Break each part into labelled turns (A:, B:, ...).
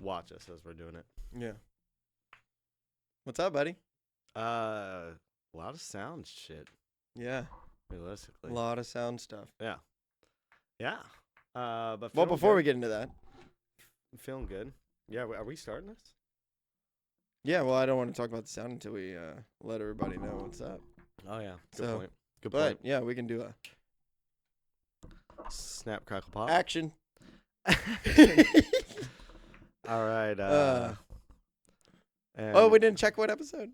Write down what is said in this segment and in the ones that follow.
A: watch us as we're doing it.
B: Yeah. What's up, buddy?
A: A lot of sound shit,
B: Yeah.
A: realistically.
B: A lot of sound stuff.
A: Yeah. Yeah. But
B: Well, before we
A: good.
B: get into that.
A: Feeling good. Yeah, are we starting this?
B: Yeah, well, I don't want to talk about the sound until we let everybody know what's up.
A: Oh, yeah. Good
B: So,
A: point. Good
B: But,
A: point.
B: yeah, we can do a
A: Snap, crackle, pop.
B: action.
A: All right.
B: Oh, we didn't check what episode.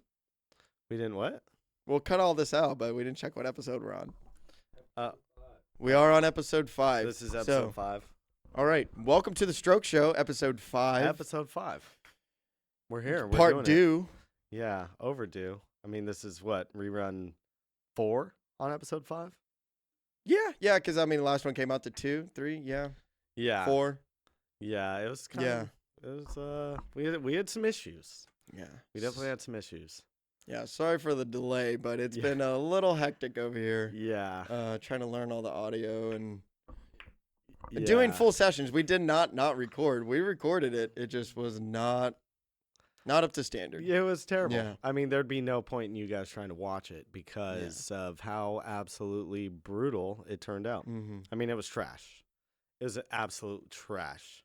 A: We didn't what?
B: We'll cut all this out, but we didn't check what episode we're on.
A: Uh,
B: We are on episode 5.
A: This is episode 5.
B: All right. Welcome to the Stroke Show, episode 5.
A: Episode 5. We're here. We're
B: Part
A: doing
B: due.
A: it. Yeah, overdue. I mean, this is what, rerun 4 on episode 5?
B: Yeah, because, I mean, the last one came out to 2, 3, yeah.
A: Yeah.
B: 4.
A: Yeah, it was kind of, it was, we had some issues.
B: Yeah.
A: We definitely had some issues.
B: Yeah, sorry for the delay, but it's been a little hectic over here.
A: Yeah.
B: Trying to learn all the audio and
A: Yeah.
B: doing full sessions. We did not record. We recorded it. It just was not up to standard.
A: Yeah, it was terrible.
B: Yeah.
A: I mean, there'd be no point in you guys trying to watch it because of how absolutely brutal it turned out.
B: Mm-hmm.
A: I mean, it was trash. It was absolute trash.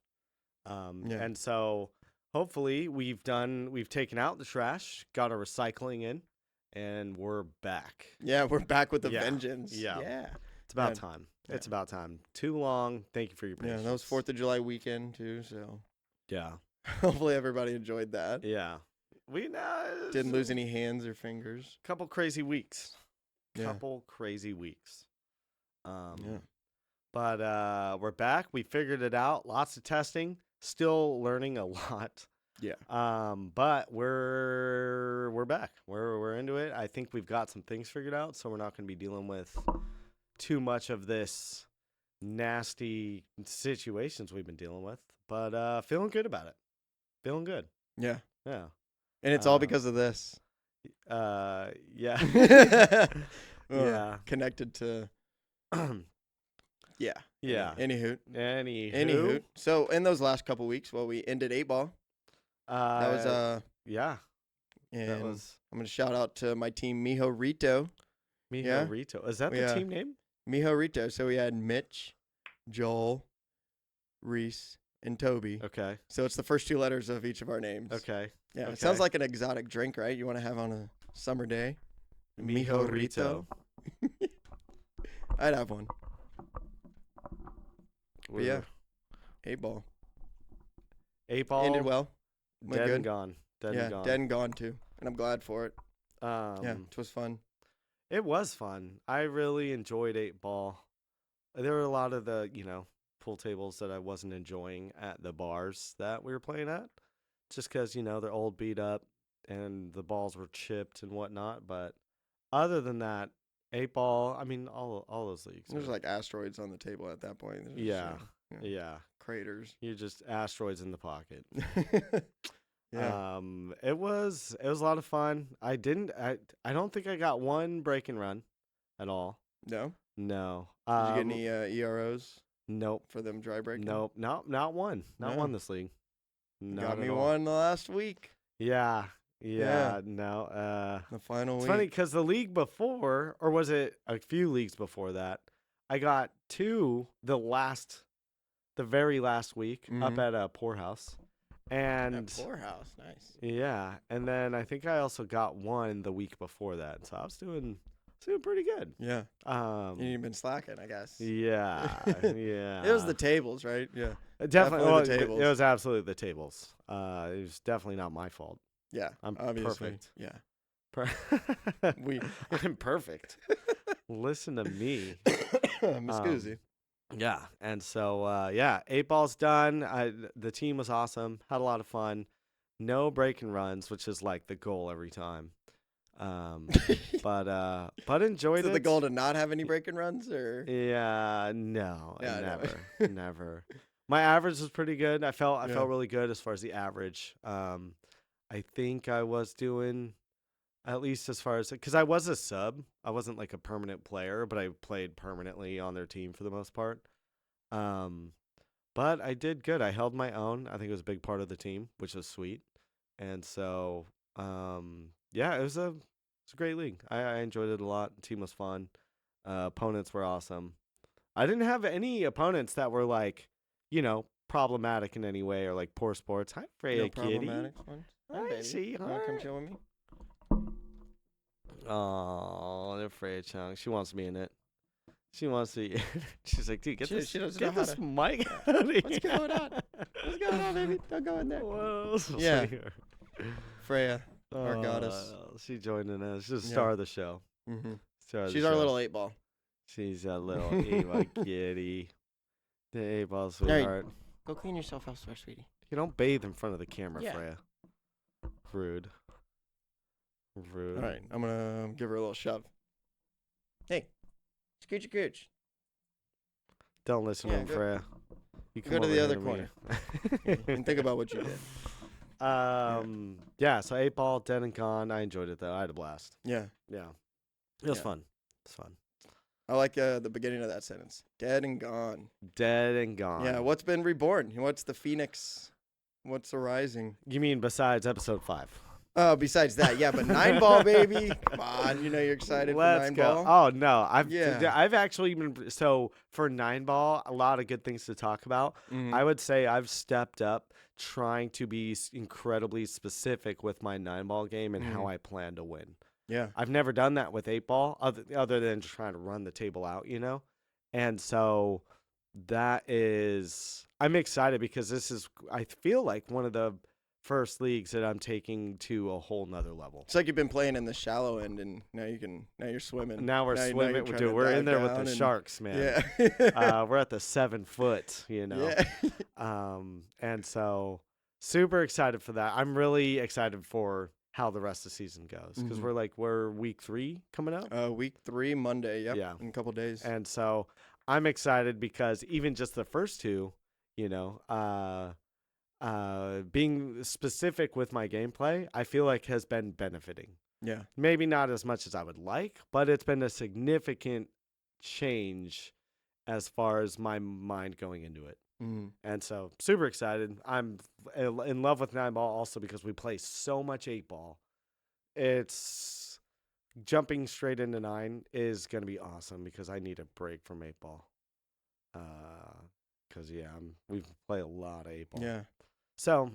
B: Yeah.
A: And so hopefully we've taken out the trash, got our recycling in, and we're back.
B: Yeah, we're back with a
A: Yeah.
B: vengeance.
A: Yeah.
B: Yeah.
A: It's about
B: Yeah.
A: time.
B: Yeah.
A: It's about time. Too long. Thank you for your patience.
B: Yeah, that was 4th of July weekend, too, so
A: Yeah.
B: hopefully everybody enjoyed that.
A: Yeah. We
B: Didn't lose any hands or fingers.
A: Couple crazy weeks.
B: Yeah.
A: Couple crazy weeks.
B: Yeah.
A: But we're back. We figured it out. Lots of testing. Still learning a lot.
B: Yeah.
A: But we're back. We're into it. I think we've got some things figured out, so we're not going to be dealing with too much of this nasty situations we've been dealing with. But feeling good about it. Feeling good.
B: Yeah.
A: Yeah.
B: And it's all because of this.
A: Yeah. Yeah.
B: Connected to Yeah.
A: Yeah.
B: Any hoot.
A: Any
B: hoot. So in those last couple weeks, we ended 8 ball. That was
A: yeah.
B: and
A: That was
B: I'm gonna shout out to my team Mijo Rito.
A: Mijo
B: Yeah.
A: Rito. Is that the
B: Yeah.
A: team name?
B: Mijo Rito. So we had Mitch, Joel, Reese, and Toby.
A: Okay.
B: So it's the first 2 letters of each of our names.
A: Okay.
B: Yeah.
A: Okay.
B: It sounds like an exotic drink, right? You want to have on a summer day. Mijo Rito. I'd have one. But yeah. 8 ball.
A: 8 ball.
B: Ended well. Went
A: Dead
B: good.
A: and gone. Dead and gone.
B: Dead and gone too. And I'm glad for it.
A: Yeah.
B: It was fun.
A: It was fun. I really enjoyed 8 ball. There were a lot of the, pool tables that I wasn't enjoying at the bars that we were playing at. Just because, they're old, beat up, and the balls were chipped and whatnot. But other than that, 8 ball, I mean, all those leagues.
B: There's like asteroids on the table at that point. There's
A: Yeah.
B: just,
A: Yeah.
B: craters.
A: You're just asteroids in the pocket.
B: Yeah.
A: It was a lot of fun. I don't think I got one break and run at all.
B: No?
A: No.
B: Did you get any EROs
A: Nope.
B: for them dry breaking?
A: Nope. Not one. Not
B: No.
A: one this league. Not
B: Got me
A: at all.
B: one the last week.
A: Yeah.
B: Yeah.
A: No.
B: The final
A: It's
B: week.
A: funny because the league before, or was it a few leagues before that, I got 2 the very last week up at a poorhouse. And
B: poorhouse. Nice.
A: yeah, and then I think I also got 1 the week before that, so I was doing pretty good.
B: Yeah. You've been slacking, I guess.
A: Yeah, yeah.
B: It was the tables, right? Yeah.
A: definitely
B: the
A: it
B: tables.
A: was absolutely the tables. It was definitely not my fault.
B: Yeah.
A: I'm
B: obviously.
A: perfect.
B: Yeah.
A: I'm perfect. Listen to me.
B: Scusi.
A: Yeah, and so 8 ball's done. The team was awesome. Had a lot of fun. No break and runs, which is like the goal every time. But enjoyed
B: Is
A: it.
B: the goal to not have any break and runs, or?
A: Yeah, no,
B: Yeah, I know.
A: never. My average was pretty good. I felt really good as far as the average. I think I was doing, at least as far as, because I was a sub. I wasn't like a permanent player, but I played permanently on their team for the most part. But I did good. I held my own. I think it was a big part of the team, which was sweet. And so, yeah, it was a great league. I enjoyed it a lot. The team was fun. Opponents were awesome. I didn't have any opponents that were like, problematic in any way or like poor sports. Hi,
B: No
A: Freya Kitty.
B: problematic ones. Hi,
A: Hi,
B: baby. You wanna come
A: sweetheart.
B: chill with me?
A: Oh, they're Freya Chung. She wants me in it. She wants to. She's like, dude,
B: She doesn't know
A: get
B: how
A: this
B: to.
A: mic
B: Yeah.
A: out of here.
B: What's going on? What's going on, baby? Don't go in there.
A: Whoa,
B: Yeah. Freya, our goddess.
A: She joined in us. She's the
B: Yeah.
A: star of the show.
B: Mm-hmm.
A: Star of the
B: She's our
A: show.
B: little 8-ball.
A: She's a little Ava kitty. The 8-ball
B: right.
A: sweetheart.
B: Go clean yourself elsewhere, sweetie.
A: You don't bathe in front of the camera,
B: Yeah.
A: Freya. Rude. Rude.
B: All right, I'm gonna give her a little shove. Hey, scooch cooch.
A: Don't listen
B: Yeah,
A: to him,
B: go-
A: Freya. You
B: go
A: come
B: to
A: over
B: the
A: here
B: other
A: me.
B: corner. And think about what you did.
A: Yeah, so 8-ball, dead and gone. I enjoyed it, though. I had a blast.
B: Yeah,
A: Yeah. It was
B: Yeah.
A: fun. It's fun.
B: I like the beginning of that sentence. Dead and gone.
A: Dead and gone.
B: Yeah, what's been reborn? What's the phoenix? What's arising?
A: You mean besides episode 5?
B: Oh, besides that, yeah, but 9-ball, baby. Come on, you're excited
A: Let's
B: for
A: go.
B: 9-ball?
A: Oh no,
B: Yeah.
A: I've actually been so for 9-ball. A lot of good things to talk about.
B: Mhm.
A: I would say I've stepped up, trying to be incredibly specific with my 9-ball game and how I plan to win.
B: Yeah.
A: I've never done that with 8-ball, other than just trying to run the table out, And so I'm excited because this is, I feel like, one of the first leagues that I'm taking to a whole nother level.
B: It's like you've been playing in the shallow end, and now you're swimming.
A: Now we're
B: you're
A: swimming.
B: trying
A: Dude,
B: to
A: we're
B: dive
A: in there with
B: down
A: the
B: and-
A: sharks, man.
B: Yeah.
A: We're at the 7 foot,
B: Yeah.
A: And so super excited for that. I'm really excited for how the rest of the season goes because
B: Mhm.
A: we're week 3 coming up.
B: Week 3, Monday. Yep.
A: Yeah.
B: In a couple days.
A: And so I'm excited because even just the first two, being specific with my gameplay, I feel like has been benefiting.
B: Yeah.
A: Maybe not as much as I would like, but it's been a significant change as far as my mind going into it.
B: Mm.
A: And so super excited. I'm in love with 9-ball also because we play so much 8-ball. It's jumping straight into 9 is going to be awesome because I need a break from 8-ball. Because we play a lot of 8-ball.
B: Yeah.
A: So,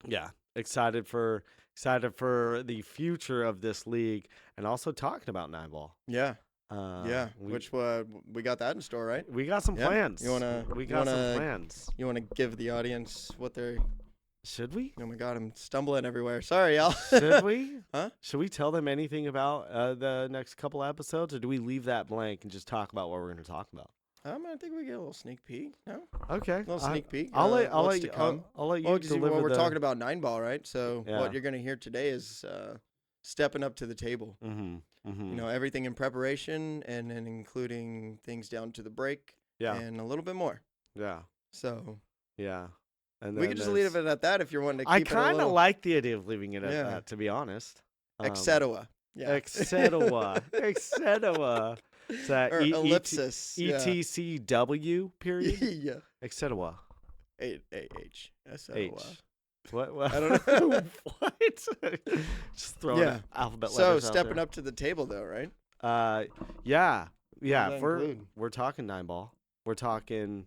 A: yeah, excited for the future of this league and also talking about 9-ball.
B: Yeah.
A: Yeah,
B: we got that in store, right?
A: we got some
B: Yeah.
A: plans.
B: We
A: got some
B: wanna-
A: plans.
B: You want to give the audience what they're?
A: Should we?
B: Oh my God, I'm stumbling everywhere. Sorry, y'all.
A: Should we?
B: Huh?
A: Should we tell them anything about the next couple episodes, or do we leave that blank and just talk about what we're going to talk about?
B: I think we get a little sneak peek. No,
A: Okay,
B: a little sneak peek.
A: I'll let
B: what's
A: you.
B: to come.
A: I'll let you
B: Well, because
A: deliver
B: we're
A: the.
B: talking about 9-ball, right? So
A: Yeah.
B: what you're gonna hear today is stepping up to the table.
A: Mm-hmm.
B: You know, everything in preparation, and then including things down to the break,
A: Yeah.
B: and a little bit more.
A: Yeah.
B: So
A: Yeah. And
B: we
A: then
B: can just leave
A: there's-
B: it at that if you're wanting to
A: I
B: keep it a
A: kind of
B: little.
A: like the idea of leaving it at
B: Yeah.
A: that, to be honest.
B: Etc. Yeah.
A: Etc. Etc. Is that
B: Or ellipsis. Yeah.
A: ETCW period?
B: Yeah.
A: Etc.
B: H. S O.
A: H. What?
B: I don't know.
A: What? Just throwing
B: Yeah.
A: alphabet
B: So
A: letters out
B: stepping
A: there.
B: up to the table, though, right?
A: Yeah.
B: that
A: If we're
B: include?
A: talking 9-ball, we're talking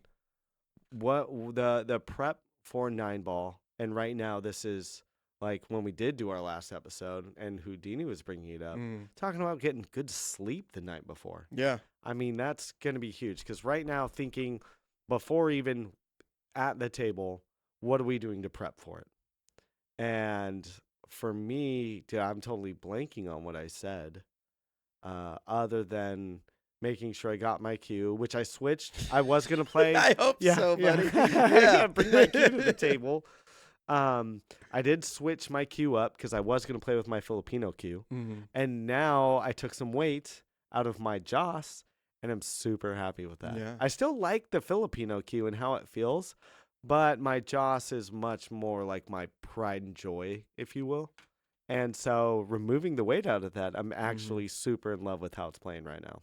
A: what the prep for 9-ball, and right now this is like when we did do our last episode, and Houdini was bringing it up, talking about getting good sleep the night before.
B: Yeah.
A: I mean, that's going to be huge because right now thinking before even at the table, what are we doing to prep for it? And for me, dude, I'm totally blanking on what I said, other than making sure I got my cue, which I switched. I was going to play.
B: I hope so, buddy. Yeah.
A: Bring my cue to the table. I did switch my cue up because I was going to play with my Filipino cue.
B: Mhm.
A: And now I took some weight out of my Joss, and I'm super happy with that.
B: Yeah.
A: I still like the Filipino cue and how it feels, but my Joss is much more like my pride and joy, if you will. And so removing the weight out of that, I'm actually super in love with how it's playing right now.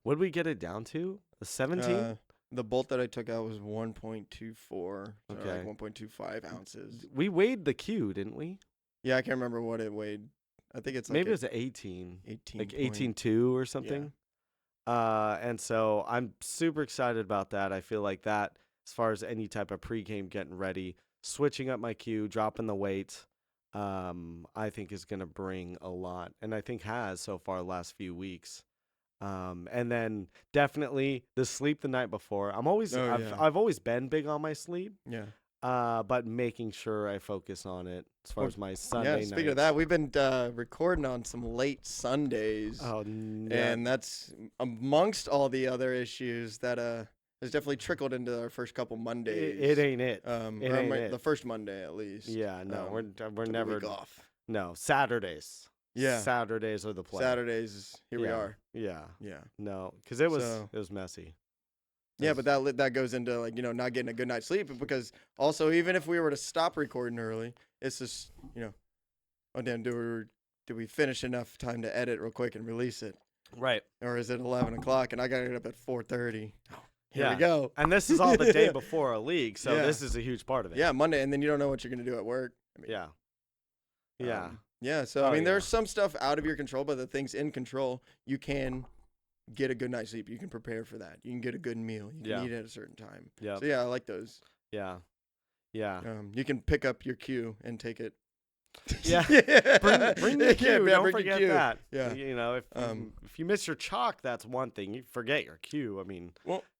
A: What did we get it down to? 17?
B: The bolt that I took out was 1.24, so
A: Okay.
B: like 1.25 ounces.
A: We weighed the cue, didn't we?
B: Yeah, I can't remember what it weighed. I think it's like
A: Maybe it was 18,
B: 18
A: like
B: point.
A: 18.2 or something. And so I'm super excited about that. I feel like that, as far as any type of pregame getting ready, switching up my cue, dropping the weight, I think is going to bring a lot, and I think has so far the last few weeks. And then definitely the sleep the night before. I've always been big on my sleep.
B: Yeah.
A: But making sure I focus on it as far as my Sunday nights.
B: Speaking of that, we've been recording on some late Sundays.
A: Oh,
B: and that's amongst all the other issues that has definitely trickled into our first couple Mondays.
A: It ain't it.
B: It ain't it. The first Monday at least.
A: Yeah, no, we're
B: took
A: never
B: a week off.
A: No, Saturdays.
B: Yeah,
A: Saturdays are the play.
B: Saturdays. Here we are.
A: Yeah.
B: Yeah.
A: No, because it was messy.
B: Yeah, but that goes into like not getting a good night's sleep, because also even if we were to stop recording early, it's just oh damn, do we finish enough time to edit real quick and release it?
A: Right.
B: Or is it 11 o'clock and I gotta get up at 4:30? Here we go.
A: And this is all the day before a league, so
B: Yeah.
A: this is a huge part of it.
B: Yeah, Monday, and then you don't know what you're gonna do at work. I mean,
A: Yeah. Yeah.
B: Yeah. So
A: Oh,
B: there's some stuff out of your control, but the things in control, you can get a good night's sleep. You can prepare for that. You can get a good meal. You can eat at a certain time.
A: Yeah.
B: So yeah, I like those.
A: Yeah. Yeah.
B: You can pick up your cue and take it.
A: Yeah. Bring the cue. Don't forget that.
B: Yeah.
A: If you miss your chalk, that's one thing. You forget your cue. I mean,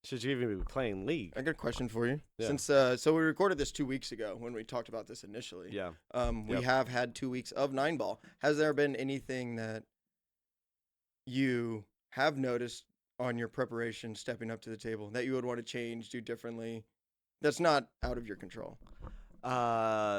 A: should you even be playing league?
B: I got a question for you.
A: Yeah.
B: Since so we recorded this 2 weeks ago when we talked about this initially.
A: Yeah.
B: We have had 2 weeks of 9-ball. Has there been anything that you have noticed on your preparation stepping up to the table that you would want to change, do differently, that's not out of your control?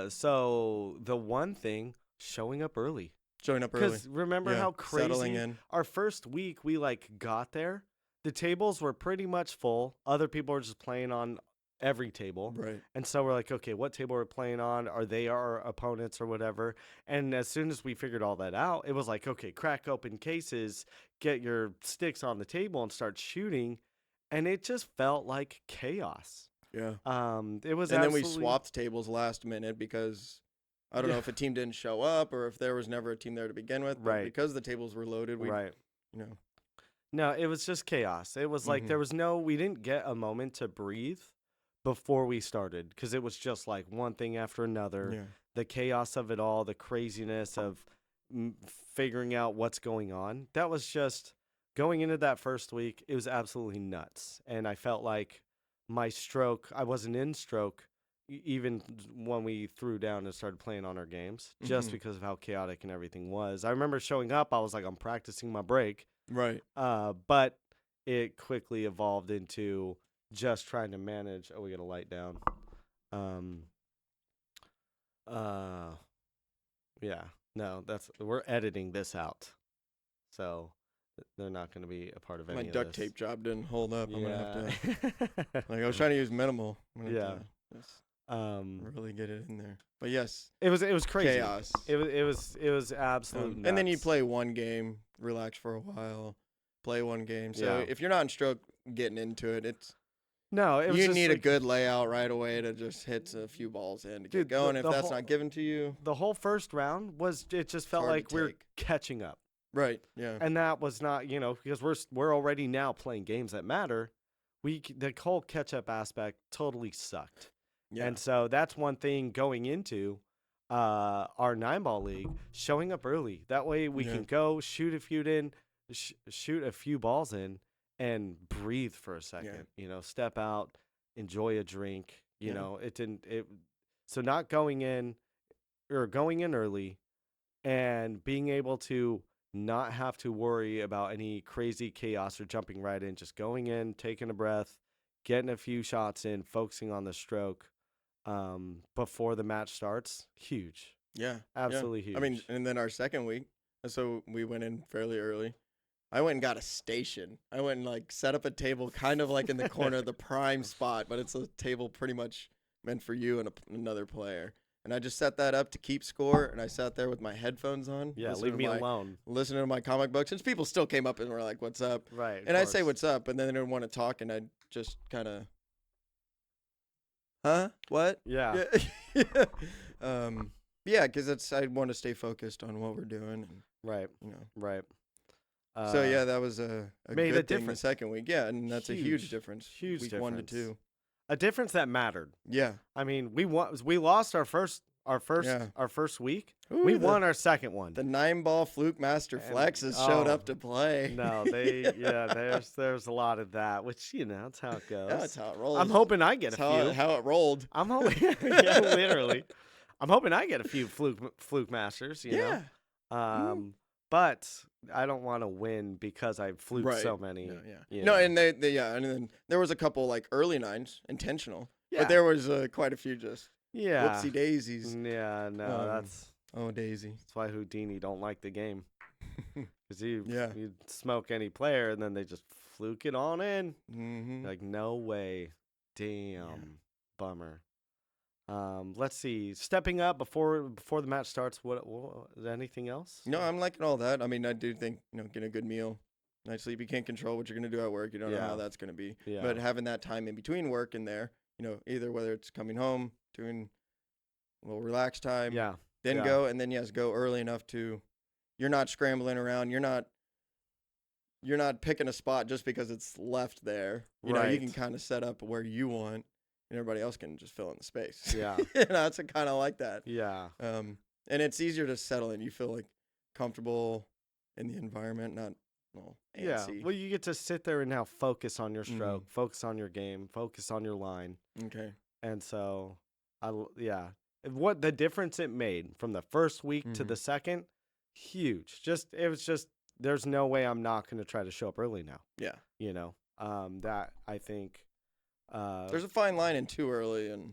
A: So the one thing, showing up early.
B: Showing up early.
A: Because remember how
B: settling
A: crazy
B: in.
A: our first week we got there, the tables were pretty much full. Other people were just playing on every table.
B: Right.
A: And so we're like, okay, what table are we playing on? Are they our opponents or whatever? And as soon as we figured all that out, it was like, okay, crack open cases, get your sticks on the table and start shooting. And it just felt like chaos.
B: Yeah.
A: It was,
B: and then we swapped tables last minute because I don't know if a team didn't show up or if there was never a team there to begin with. But
A: Right.
B: because the tables were loaded, we
A: No, it was just chaos. It was like we didn't get a moment to breathe before we started, because it was just like one thing after another.
B: Yeah.
A: The chaos of it all, the craziness of figuring out what's going on. That was just going into that first week. It was absolutely nuts. And I felt like my stroke, I wasn't in stroke even when we threw down and started playing on our games, just because of how chaotic and everything was. I remember showing up, I was like, I'm practicing my break.
B: Right.
A: But it quickly evolved into just trying to manage. Oh, we got a light down. Yeah. No, we're editing this out, so they're not going to be a part of any
B: My
A: of
B: duct
A: this.
B: tape job didn't hold up. I'm gonna have to.
A: Yeah.
B: I was trying to use minimal. I'm gonna have
A: to,
B: really get it in there. But yes,
A: it was crazy.
B: Chaos.
A: It was absolute.
B: And then you play one game, relax for a while, play one game. So if you're not in stroke getting into it, you need a good layout right away to just hit a few balls in to get going. If that's not given to you,
A: the whole first round it just felt like we're catching up.
B: Right. Yeah.
A: And that was not, because we're already now playing games that matter. The whole catch up aspect totally sucked. Yeah. And so that's one thing going into our 9-ball league, showing up early. That way we can go shoot a few balls in and breathe for a second. Step out, enjoy a drink. So not going in early and being able to not have to worry about any crazy chaos or jumping right in, just going in, taking a breath, getting a few shots in, focusing on the stroke before the match starts. Huge.
B: Yeah.
A: Absolutely huge.
B: I mean, and then our second week, so we went in fairly early. I went and got a station. I went and set up a table kind of like in the corner of the prime spot, but it's a table pretty much meant for you and another player. and I just set that up to keep score. And I sat there with my headphones on.
A: Yeah,
B: listening
A: leave
B: to
A: me
B: my-
A: alone.
B: Listening to my comic books, since people still came up and were like, "What's up?"
A: Right.
B: And I'd say, "What's up?" And then they didn't want to talk, and I'd just kind of, "Huh? What?"
A: Yeah.
B: Yeah. Yeah, because I want to stay focused on what we're doing, and
A: Right.
B: you know.
A: Right.
B: So yeah, that was a
A: made a
B: good thing the
A: difference.
B: second week. Yeah, and that's a huge difference.
A: Huge
B: week
A: difference.
B: 1 to 2.
A: A difference that mattered.
B: Yeah.
A: I mean, we lost our first week.
B: Ooh,
A: We won our second one.
B: The 9-ball Fluke Master
A: And-
B: Flexes showed
A: oh,
B: up to play.
A: No, there's a lot of that, which that's how it goes.
B: Yeah, that's how it rolls.
A: I'm hoping I get
B: That's
A: a few.
B: how it rolled.
A: I'm hoping, yeah, literally. I'm hoping I get a few fluke masters. You
B: Yeah.
A: know. But I don't want to win because I fluked so many.
B: Yeah.
A: you
B: No,
A: know.
B: and and then there was a couple like early 9s intentional,
A: Yeah.
B: but there was quite a few just
A: Yeah.
B: whoopsie daisies.
A: Yeah. No, that's
B: Daisy.
A: why Houdini don't like the game. Because you smoke any player and then they just fluke it on in.
B: Mm-hmm.
A: Like, no way. Damn. Bummer. Let's see. Stepping up before the match starts. What is anything else?
B: No, I'm liking all that. I mean, I do think getting a good meal, night sleep. You can't control what you're gonna do at work. You don't know how that's gonna be.
A: Yeah.
B: But having that time in between work and there, either whether it's coming home, doing a little relaxed time,
A: Yeah.
B: then
A: Yeah.
B: go, and then go early enough to you're not scrambling around. You're not picking a spot just because it's left there. You
A: Right.
B: can kind of set up where you want, and everybody else can just fill in the space.
A: Yeah.
B: It's kind of like that.
A: Yeah.
B: And it's easier to settle in. You feel like comfortable in the environment, not
A: Yeah.
B: antsy.
A: Well, you get to sit there and now focus on your stroke, focus on your game, focus on your line.
B: Okay.
A: And so, what the difference it made from the first week to the second, huge. It was just there's no way I'm not going to try to show up early now.
B: Yeah.
A: That I think.
B: There's a fine line in too early, and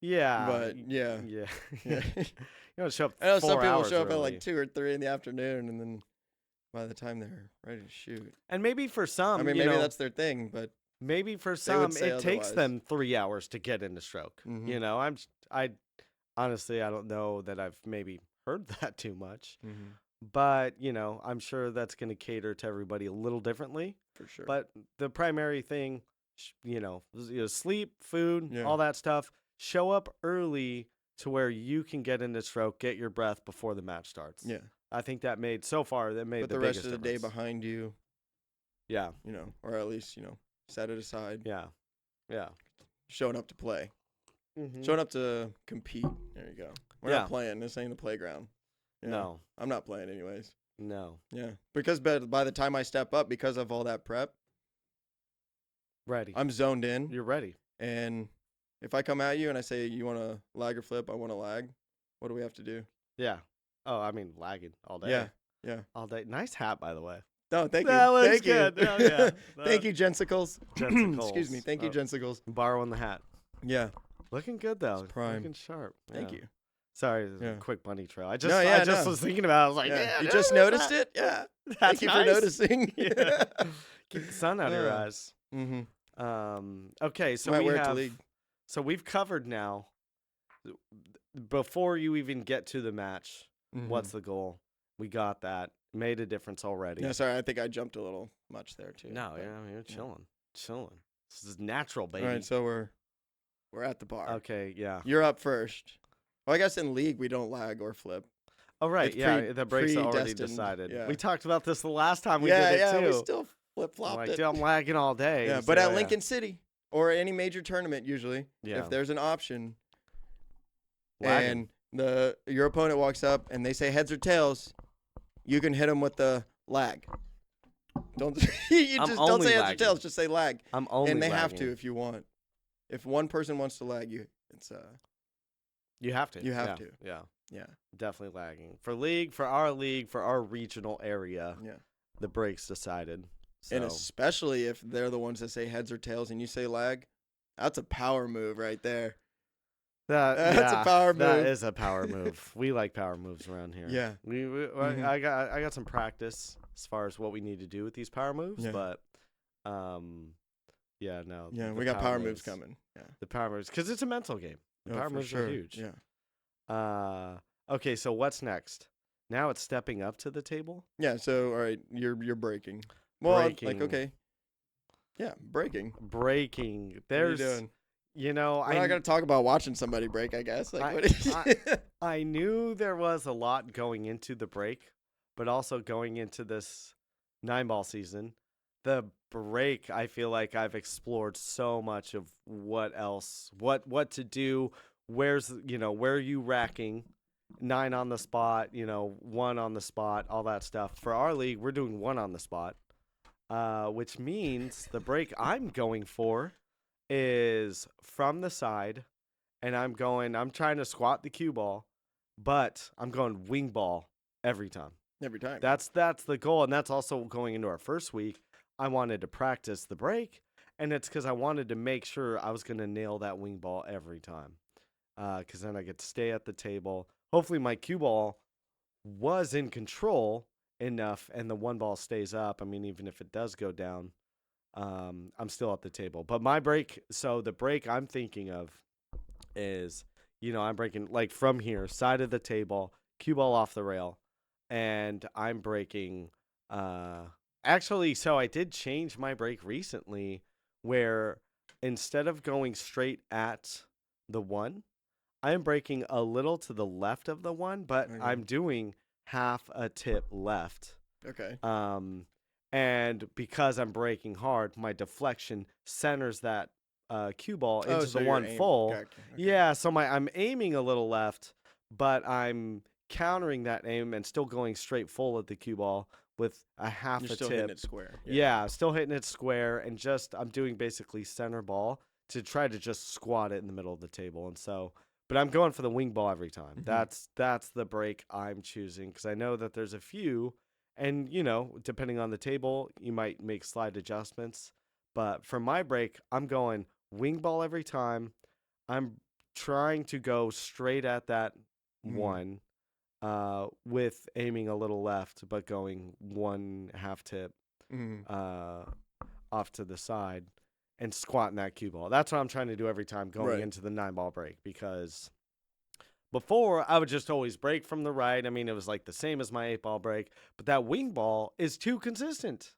A: yeah,
B: but
A: yeah.
B: yeah.
A: You don't show up.
B: I know
A: 4
B: some people
A: hours
B: show up at
A: early.
B: like 2 or 3 in the afternoon, and then by the time they're ready to shoot,
A: And maybe for some,
B: I mean, maybe that's their thing, but
A: maybe for
B: would
A: some
B: say
A: it takes
B: otherwise.
A: them 3 hours to get into stroke.
B: Mhm.
A: I honestly I don't know that I've maybe heard that too much.
B: Mm-hmm.
A: But, I'm sure that's going to cater to everybody a little differently.
B: For sure.
A: But the primary thing, sleep, food, all that stuff, show up early to where you can get into stroke, get your breath before the match starts.
B: Yeah.
A: I think that made
B: But
A: the
B: the
A: biggest
B: rest of the day
A: difference.
B: behind you,
A: Yeah.
B: or at least, set it aside.
A: Yeah. Yeah.
B: Showing up to play.
A: Mhm.
B: Showing up to compete. There you go. We're
A: Yeah.
B: not playing. This ain't a playground. Yeah.
A: No.
B: I'm not playing anyways.
A: No.
B: Yeah. Because by the time I step up, because of all that prep,
A: Ready.
B: I'm zoned in.
A: You're ready.
B: And if I come at you and I say, you want to lag or flip, I want to lag, what do we have to do?
A: Yeah. Oh, I mean, lagging all day.
B: Yeah. Yeah.
A: All day. Nice hat, by the way.
B: No, thank you.
A: That looks
B: Thank
A: good.
B: you.
A: Oh, yeah.
B: Thank you, Jensicles.
A: Jensicles.
B: Excuse me. Thank you,
A: Oh.
B: Jensicles.
A: Borrowing the hat.
B: Yeah.
A: Looking good, though.
B: It's prime.
A: Looking sharp.
B: Thank
A: Yeah.
B: you.
A: Sorry, this is
B: Yeah.
A: a quick bunny trail. I
B: No, yeah,
A: just
B: no.
A: was thinking about it. I was like,
B: Yeah.
A: yeah,
B: You
A: there
B: just
A: is
B: noticed
A: that.
B: it? Yeah.
A: That's
B: Thank you for
A: nice.
B: noticing.
A: Yeah. Keep the sun out of your
B: Yeah.
A: eyes.
B: Mm-hmm.
A: Okay, so
B: Might
A: we
B: wear it to
A: have.
B: league.
A: So we've covered now. Before you even get to the match, what's the goal? We got that. Made a difference already.
B: Yeah, sorry. I think I jumped a little much there, too.
A: No,
B: but-
A: yeah, you're chilling. Chilling. This is natural, baby.
B: All right, so we're at the bar.
A: Okay, yeah.
B: You're up first. Well, I guess in league we don't lag or flip.
A: Oh, right.
B: It's
A: Yeah, the breaks are already
B: predestined,
A: decided.
B: yeah.
A: We talked about this the last time we
B: yeah,
A: did it,
B: yeah,
A: too.
B: we still flip
A: I'm
B: flopped
A: like,
B: it.
A: dude, I'm lagging all day.
B: Yeah,
A: So,
B: but at Lincoln City or any major tournament, usually,
A: Yeah.
B: if there's an option
A: Lagging.
B: and your opponent walks up and they say heads or tails, you can hit them with the lag. Don't you
A: I'm
B: just don't
A: only
B: say heads
A: lagging.
B: or tails, just say lag.
A: I'm only
B: And they have
A: lagging.
B: to if you want. If one person wants to lag you, it's
A: You have to.
B: You have
A: Yeah,
B: to.
A: Yeah.
B: yeah.
A: Definitely lagging. For our regional area,
B: Yeah.
A: the breaks decided. So.
B: And especially if they're the ones that say heads or tails and you say lag, that's a power move right there. That's a power
A: That
B: move.
A: is a power move. We like power moves around here.
B: Yeah. Mhm.
A: I got some practice as far as what we need to do with these power moves,
B: Yeah.
A: but yeah, no.
B: Yeah,
A: the
B: we got power moves coming. Yeah.
A: The power moves, because it's a mental game. The
B: Oh,
A: power
B: for
A: moves
B: sure.
A: are huge.
B: Yeah.
A: Okay, so what's next? Now it's stepping up to the table.
B: Yeah. So all right, you're breaking. Well, like
A: Breaking,
B: okay, yeah, breaking.
A: breaking.
B: What are you
A: There's,
B: doing?
A: you know,
B: We're not gonna talk about watching somebody break, I guess. Like
A: I,
B: what?
A: I, I knew there was a lot going into the break, but also going into this 9 ball season. The break, I feel like I've explored so much of what else, what to do. Where are you racking? 9 on the spot, 1 on the spot, all that stuff. For our league, we're doing 1 on the spot, which means the break I'm going for is from the side, and I'm trying to squat the cue ball, but I'm going wing ball every time.
B: Every time.
A: That's the goal, and that's also going into our first week. I wanted to practice the break, and it's because I wanted to make sure I was going to nail that wing ball every time. Because then I get to stay at the table. Hopefully, my cue ball was in control enough, and the 1 ball stays up. I mean, even if it does go down, I'm still at the table. But my break, so the break I'm thinking of is, I'm breaking like from here, side of the table, cue ball off the rail, and I'm breaking. Actually, so I did change my break recently, where instead of going straight at the 1, I am breaking a little to the left of the 1, but
B: Okay.
A: I'm doing half a tip left.
B: Okay.
A: And because I'm breaking hard, my deflection centers that cue ball
B: Oh,
A: into
B: so
A: the
B: you're
A: 1 full.
B: Gotcha. Okay.
A: Yeah, so I'm aiming a little left, but I'm countering that aim and still going straight full at the cue ball with a half
B: You're
A: a
B: still
A: tip.
B: hitting it square.
A: Yeah, still hitting it square, and just I'm doing basically center ball to try to just squat it in the middle of the table. And so, but I'm going for the wing ball every time.
B: Mhm.
A: That's the break I'm choosing, because I know that there's a few, and depending on the table, you might make slight adjustments. But for my break, I'm going wing ball every time. I'm trying to go straight at that
B: Mhm.
A: 1, with aiming a little left, but going 1/2 tip
B: Mhm.
A: uh, off to the side and squatting that cue ball. That's what I'm trying to do every time going
B: Right.
A: into the 9 ball break, because before I would just always break from the right. I mean, it was like the same as my 8 ball break, but that wing ball is too consistent.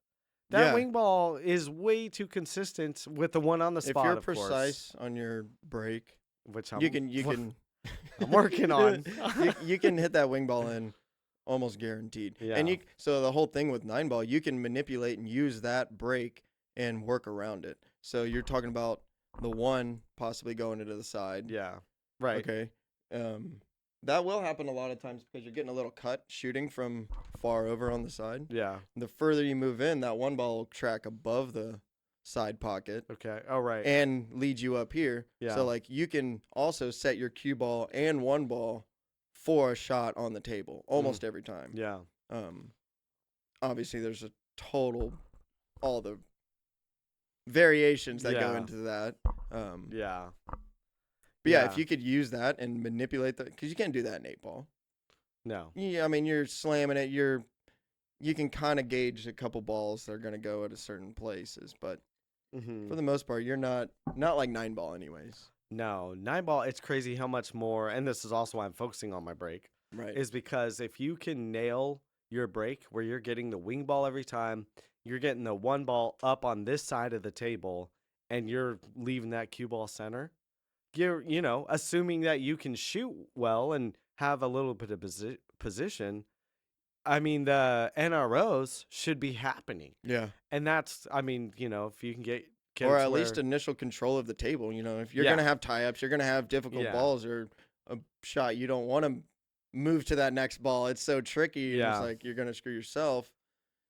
A: That
B: Yeah.
A: wing ball is way too consistent with the 1 on the
B: If
A: spot,
B: you're
A: of course,
B: precise on your break,
A: which
B: you
A: I'm
B: can
A: I'm working on.
B: you can hit that wing ball in almost guaranteed. And
A: Yeah.
B: so the whole thing with 9 ball, you can manipulate and use that break and work around it. So you're talking about the 1 possibly going into the side.
A: Yeah. Right.
B: Okay. Um, that will happen a lot of times because you're getting a little cut shooting from far over on the side.
A: Yeah.
B: The further you move in, that 1 ball will track above the side pocket
A: Okay. All right.
B: and lead you up here.
A: Yeah.
B: So like you can also set your cue ball and 1 ball for a shot on the table almost every time.
A: Yeah.
B: Um, obviously there's a total all the variations that go
A: Yeah.
B: into that.
A: Yeah.
B: But yeah, if you could use that and manipulate that, because you can't do that in 8 ball.
A: No.
B: Yeah, I mean you're slamming it. You can kind of gauge a couple balls that are gonna go at a certain places, but for the most part, you're not like 9 ball anyways.
A: No. 9 ball, it's crazy how much more, and this is also why I'm focusing on my break,
B: Right.
A: is because if you can nail your break where you're getting the wing ball every time, you're getting the 1 ball up on this side of the table, and you're leaving that cue ball center, you're, assuming that you can shoot well and have a little bit of position. I mean, the NROs should be happening.
B: Yeah.
A: And that's, I mean, if you can get
B: Or
A: it to
B: at least
A: where,
B: initial control of the table. If you're
A: yeah,
B: gonna have tie ups, you're gonna have difficult
A: yeah,
B: balls or a shot you don't want to move to that next ball. It's so tricky, and it's
A: yeah,
B: like you're gonna screw yourself.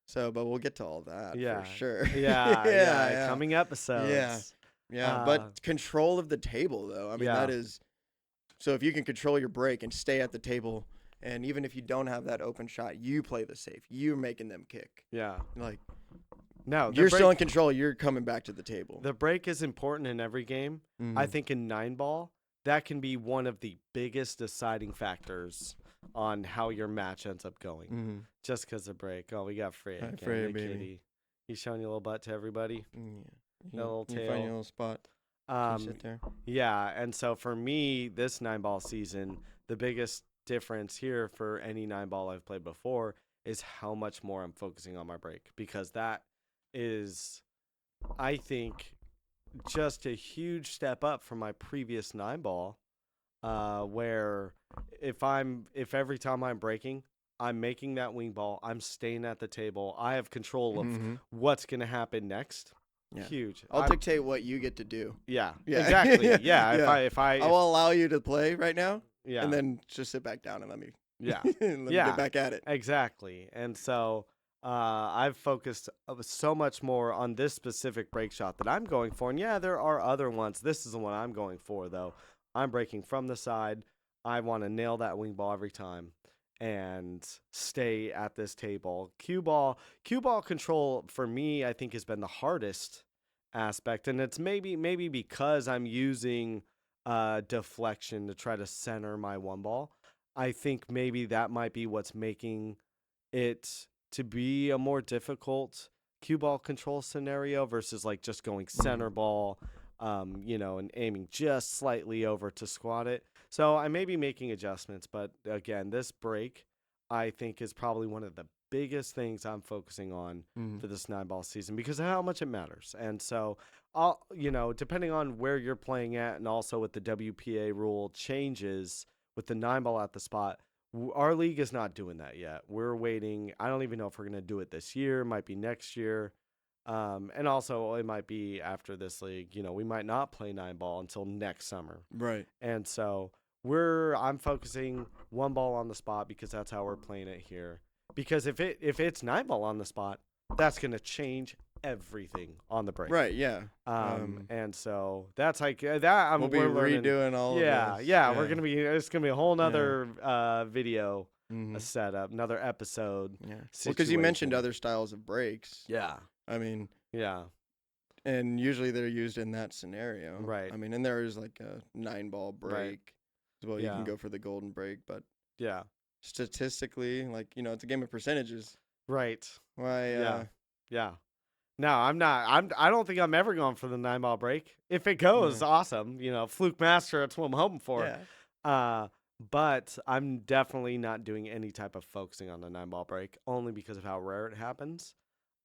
B: So, but we'll get to all that
A: yeah,
B: for sure.
A: yeah,
B: Yeah,
A: yeah,
B: yeah,
A: coming
B: yeah,
A: episodes.
B: yeah. But control of the table, though. I mean, that
A: Yeah,
B: is so. If you can control your break and stay at the table, and even if you don't have that open shot, you play the safe. You're making them kick.
A: yeah.
B: Like
A: No,
B: you're still in control. You're coming back to the table.
A: the break is important in every game. I
B: Mhm.
A: think in 9 ball, that can be one of the biggest deciding factors on how your match ends up going.
B: Mhm.
A: Just because of break. Oh, we got Freya
B: Hi,
A: again.
B: Freya,
A: Hey,
B: baby.
A: kitty. He's showing you a little butt to everybody.
B: Yeah.
A: That little
B: You find
A: tail.
B: your little spot. Can you sit there?
A: Yeah, and so for me, this 9 ball season, the biggest difference here for any 9-ball I've played before is how much more I'm focusing on my break, because that is, I think, just a huge step up from my previous 9-ball, where if every time I'm breaking, I'm making that wing ball, I'm staying at the table, I have control of
B: Mm-hmm.
A: what's gonna happen next.
B: Yeah.
A: Huge.
B: I'll dictate what you get to do.
A: Yeah,
B: Yeah.
A: exactly. Yeah,
B: Yeah.
A: if
B: I
A: I
B: will allow you to play right now,
A: yeah,
B: and then just sit back down and let me
A: yeah,
B: let me
A: yeah,
B: get back at it.
A: exactly. And so I've focused so much more on this specific break shot that I'm going for. And yeah, there are other ones. This is the one I'm going for, though. I'm breaking from the side. I want to nail that wing ball every time and stay at this table. Cue ball control for me, I think, has been the hardest aspect, and it's maybe because I'm using deflection to try to center my one ball. I think maybe that might be what's making it to be a more difficult cue ball control scenario versus like just going center ball, and aiming just slightly over to squat it. So I may be making adjustments, but again, this break I think is probably one of the biggest things I'm focusing on
B: Mm-hmm.
A: for this 9-ball season because of how much it matters. And so depending on where you're playing at and also with the WPA rule changes with the 9-ball at the spot, our league is not doing that yet. We're waiting. I don't even know if we're going to do it this year. It might be next year. And also it might be after this league. We might not play 9-ball until next summer.
B: Right.
A: And so I'm focusing one ball on the spot because that's how we're playing it here. Because if it's 9-ball on the spot, that's going to change everything on the break.
B: Right. Yeah.
A: And so that's like that.
B: We'll be redoing all of this.
A: Yeah. We're gonna be. It's gonna be a whole nother video
B: Mm-hmm.
A: a setup, another episode.
B: Yeah. Well, because you mentioned
A: situation.
B: other styles of breaks.
A: Yeah.
B: I mean,
A: Yeah.
B: and usually they're used in that scenario.
A: Right.
B: I mean, and there is like a 9-ball break
A: Right.
B: as well. You can
A: Yeah.
B: go for the golden break, but
A: Yeah.
B: statistically, like, it's a game of percentages.
A: Right.
B: Why?
A: Yeah. No, I'm not. I don't think I'm ever going for the 9-ball break. If it goes, awesome. Fluke master. That's what I'm hoping for.
B: Yeah.
A: But I'm definitely not doing any type of focusing on the 9-ball break, only because of how rare it happens.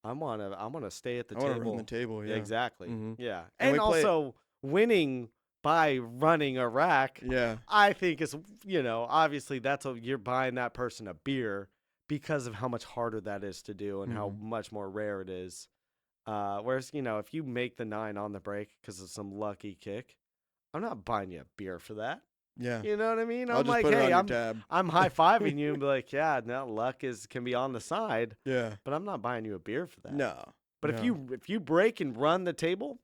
A: I wanna stay at the
B: I
A: table.
B: want to run the table. Yeah.
A: Exactly.
B: Mhm.
A: Yeah.
B: And
A: And
B: we play-
A: also winning by running a rack,
B: Yeah.
A: I think is, obviously you're buying that person a beer because of how much harder that is to do and how much more rare it is. Whereas, if you make the 9 on the break because of some lucky kick, I'm not buying you a beer for that.
B: Yeah.
A: You know what I mean?
B: I'll
A: I'm
B: just
A: like,
B: put it
A: hey,
B: on your tab.
A: I'm high-fiving you and be like, yeah, now luck can be on the side,
B: Yeah.
A: but I'm not buying you a beer for that.
B: No.
A: But
B: no.
A: if you break and run the table,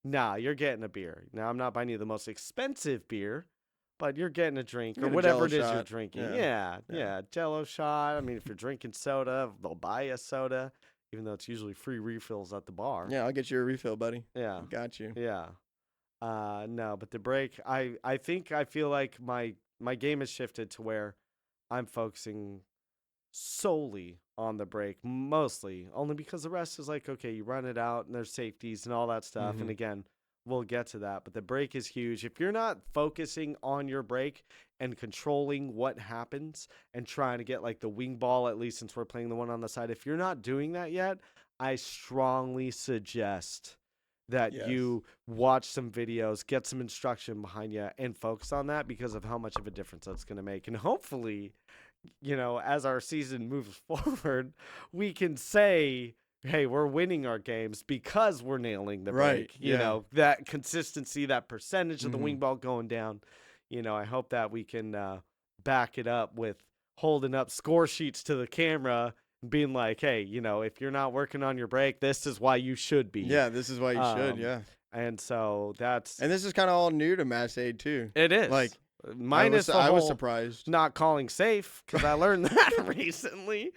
A: nah, you're getting a beer. Now I'm not buying you the most expensive beer, but you're getting a drink
B: You
A: or
B: get a
A: whatever
B: Jell-O
A: it is you're
B: shot.
A: drinking.
B: Yeah.
A: Yeah, Jell-O shot. I mean, if you're drinking soda, they'll buy you a soda, even though it's usually free refills at the bar.
B: Yeah, I'll get you a refill, buddy.
A: Yeah.
B: Got you.
A: Yeah. No, but the break, I think I feel like my game has shifted to where I'm focusing solely on the break, mostly only because the rest is like, okay, you run it out and there's safeties and all that stuff. And again, we'll get to that, but the break is huge. If you're not focusing on your break and controlling what happens and trying to get like the wing ball, at least since we're playing the one on the side, if you're not doing that yet, I strongly suggest that you watch some videos, get some instruction behind you, and focus on that because of how much of a difference that's going to make. And hopefully, as our season moves forward, we can say, hey, we're winning our games because we're nailing the break. That consistency, that percentage of the wing ball going down. I hope that we can back it up with holding up score sheets to the camera and being like, hey, if you're not working on your break, this is why you should be.
B: Yeah, this is why you should. Yeah.
A: And so
B: And this is kind of all new to Mass Aid too.
A: It is.
B: Like,
A: minus
B: I was
A: whole
B: surprised.
A: not calling safe because I learned that recently,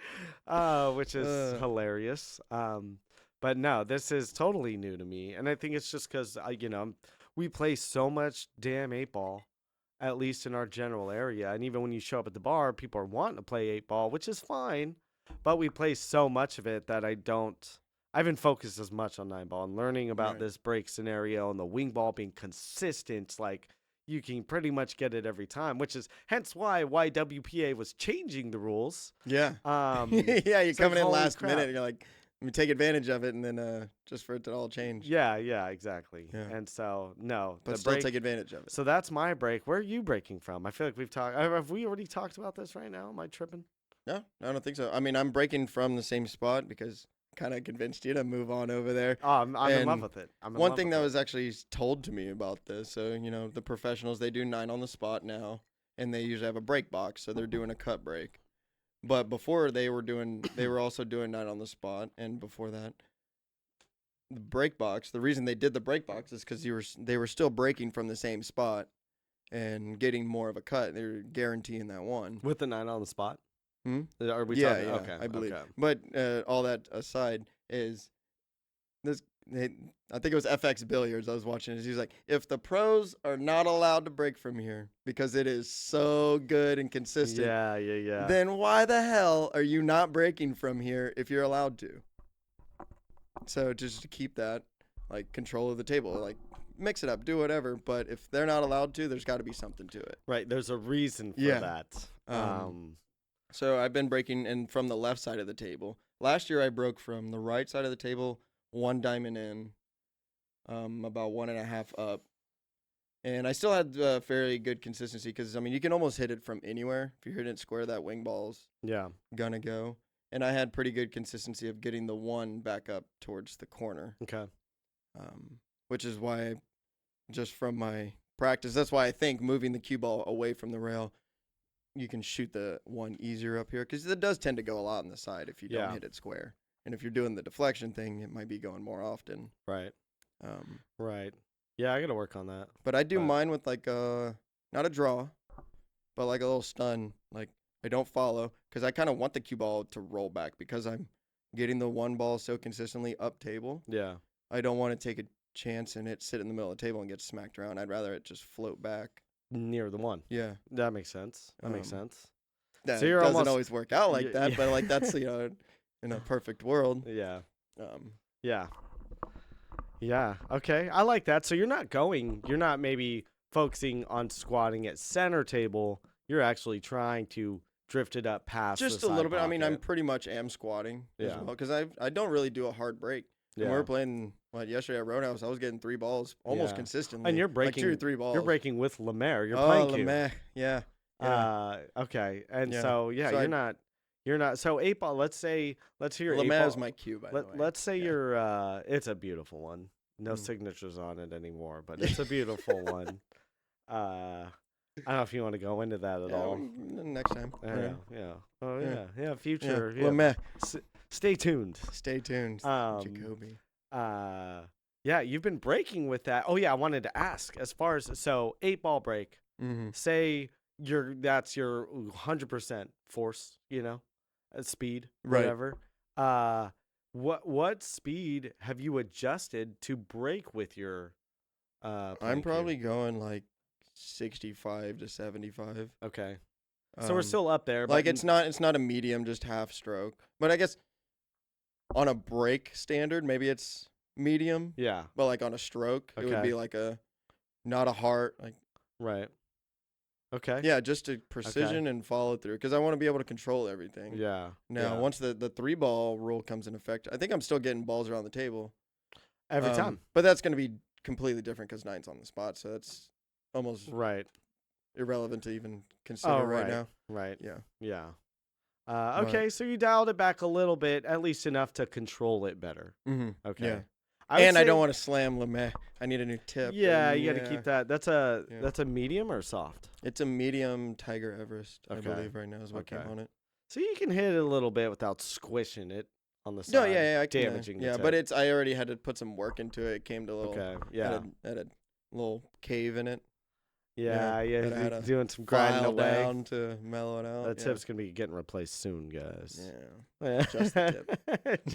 A: which is hilarious. But no, this is totally new to me, and I think it's just because we play so much damn 8-ball, at least in our general area, and even when you show up at the bar, people are wanting to play 8-ball, which is fine, but we play so much of it that I haven't focused as much on 9-ball and learning about this break scenario and the wing ball being consistent, like. you can pretty much get it every time, which is hence why WPA was changing the rules.
B: Yeah.
A: Um,
B: Yeah, you're
A: it's like,
B: coming in
A: holy
B: last
A: crap.
B: minute. You're like, let me take advantage of it, and then just for it to all change.
A: Yeah, exactly.
B: Yeah.
A: And so no,
B: But
A: the
B: still
A: break.
B: take advantage of it.
A: So that's my break. Where are you breaking from? I feel like we've talked. Have we already talked about this right now? Am I tripping?
B: No, I don't think so. I mean, I'm breaking from the same spot because I kind of convinced you to move on over there.
A: Oh, I'm in love
B: And
A: with it. I'm in
B: one
A: love
B: thing
A: with
B: that
A: it.
B: was actually told to me about this, so the professionals, they do 9 on the spot now, and they usually have a break box, so they're doing a cut break. But before they were also doing 9 on the spot, and before that, the break box. The reason they did the break box is because they were still breaking from the same spot and getting more of a cut. They're guaranteeing that one.
A: With the 9 on the spot.
B: Hmm?
A: Are we
B: Yeah,
A: talking?
B: yeah,
A: Okay,
B: I believe.
A: okay.
B: But all that aside, is this? I think it was FX Billiards. I was watching it. He's like, if the pros are not allowed to break from here because it is so good and consistent,
A: Yeah.
B: then why the hell are you not breaking from here if you're allowed to? So just to keep that control of the table, mix it up, do whatever. But if they're not allowed to, there's got to be something to it.
A: Right. There's a reason for
B: Yeah.
A: that.
B: So I've been breaking in from the left side of the table. Last year I broke from the right side of the table, 1 diamond in, about 1.5 up, and I still had fairly good consistency because you can almost hit it from anywhere. If you hit it square, that wing ball's gonna go. And I had pretty good consistency of getting the 1 back up towards the corner.
A: Okay.
B: Which is why, just from my practice, that's why I think moving the cue ball away from the rail, you can shoot the 1 easier up here because it does tend to go a lot on the side if you don't hit it square. And if you're doing the deflection thing, it might be going more often.
A: Right. Right. Yeah, I got to work on that.
B: But I do mine with not a draw, but a little stun. I don't follow because I kind of want the cue ball to roll back because I'm getting the 1 ball so consistently up table.
A: Yeah.
B: I don't want to take a chance and it sit in the middle of the table and get smacked around. I'd rather it just float back.
A: Near the 1.
B: Yeah.
A: That makes sense.
B: That
A: So you're
B: doesn't always work out like that,
A: yeah.
B: but that's, in a perfect world.
A: Yeah.
B: Yeah.
A: Yeah. Okay. I like that. So you're not maybe focusing on squatting at center table. You're actually trying to drift it up past
B: Just
A: the
B: a little
A: side
B: bit. I'm
A: pocket.
B: pretty much am squatting as
A: Yeah.
B: well because I don't really do a hard break.
A: Yeah.
B: When we were playing yesterday at Roadhouse, I was getting 3 balls almost
A: Yeah.
B: consistently.
A: And you're breaking
B: 2 or 3 balls.
A: You're breaking with Lemaire. You're playing cue.
B: Lemaire. Yeah.
A: Okay. And
B: Yeah.
A: so you're not so 8 ball. Let's hear 8
B: Lemaire's
A: ball.
B: my cue, by the way.
A: Let's say
B: Yeah.
A: you're it's a beautiful one. No signatures on it anymore, but it's a beautiful one. I don't know if you want to go into that at all.
B: Next time.
A: Yeah. Oh yeah. Future.
B: Yeah. Lemaire.
A: Stay tuned.
B: Stay tuned. Jacoby.
A: Yeah, you've been breaking with that. Oh yeah, I wanted to ask as far as 8 ball break.
B: Mm-hmm.
A: Say that's your 100% force, speed,
B: Right.
A: whatever. What speed have you adjusted to break with your?
B: I'm probably going 65 to 75.
A: Okay. So we're still up there.
B: Like
A: but
B: it's not a medium, just half stroke. But I guess on a break standard, maybe it's medium.
A: Yeah.
B: But on a stroke, it would
A: Okay.
B: be not a heart.
A: Right. Okay.
B: Yeah, just a precision and follow through because I want to be able to control everything.
A: Yeah.
B: Now,
A: yeah.
B: once the 3 ball rule comes in effect, I think I'm still getting balls around the table.
A: Every time.
B: But that's going to be completely different because 9's on the spot, so that's almost
A: Right.
B: irrelevant to even consider right now.
A: Right.
B: Yeah.
A: Yeah. Okay, so you dialed it back a little bit, at least enough to control it better.
B: Mm-hmm.
A: Okay.
B: Yeah.
A: I would
B: And I
A: say-
B: don't want to slam Lemaire. I need a new tip.
A: Yeah,
B: and
A: you got to keep that. That's a
B: Yeah.
A: that's a medium or soft.
B: It's a medium Tiger Everest, I
A: Okay.
B: believe, right now is what came
A: Okay.
B: on it.
A: So you can hit it a little bit without squishing it on the side.
B: No, yeah, I can,
A: damaging. the
B: yeah,
A: tip.
B: but I already had to put some work into it. It came to a little,
A: okay. Yeah.
B: had a little cave in it.
A: Yeah.
B: that I had to
A: Doing some grinding
B: File
A: away.
B: down to mellow it out.
A: That
B: yeah.
A: tip's gonna be getting replaced soon, guys.
B: Yeah. Just the
A: tip.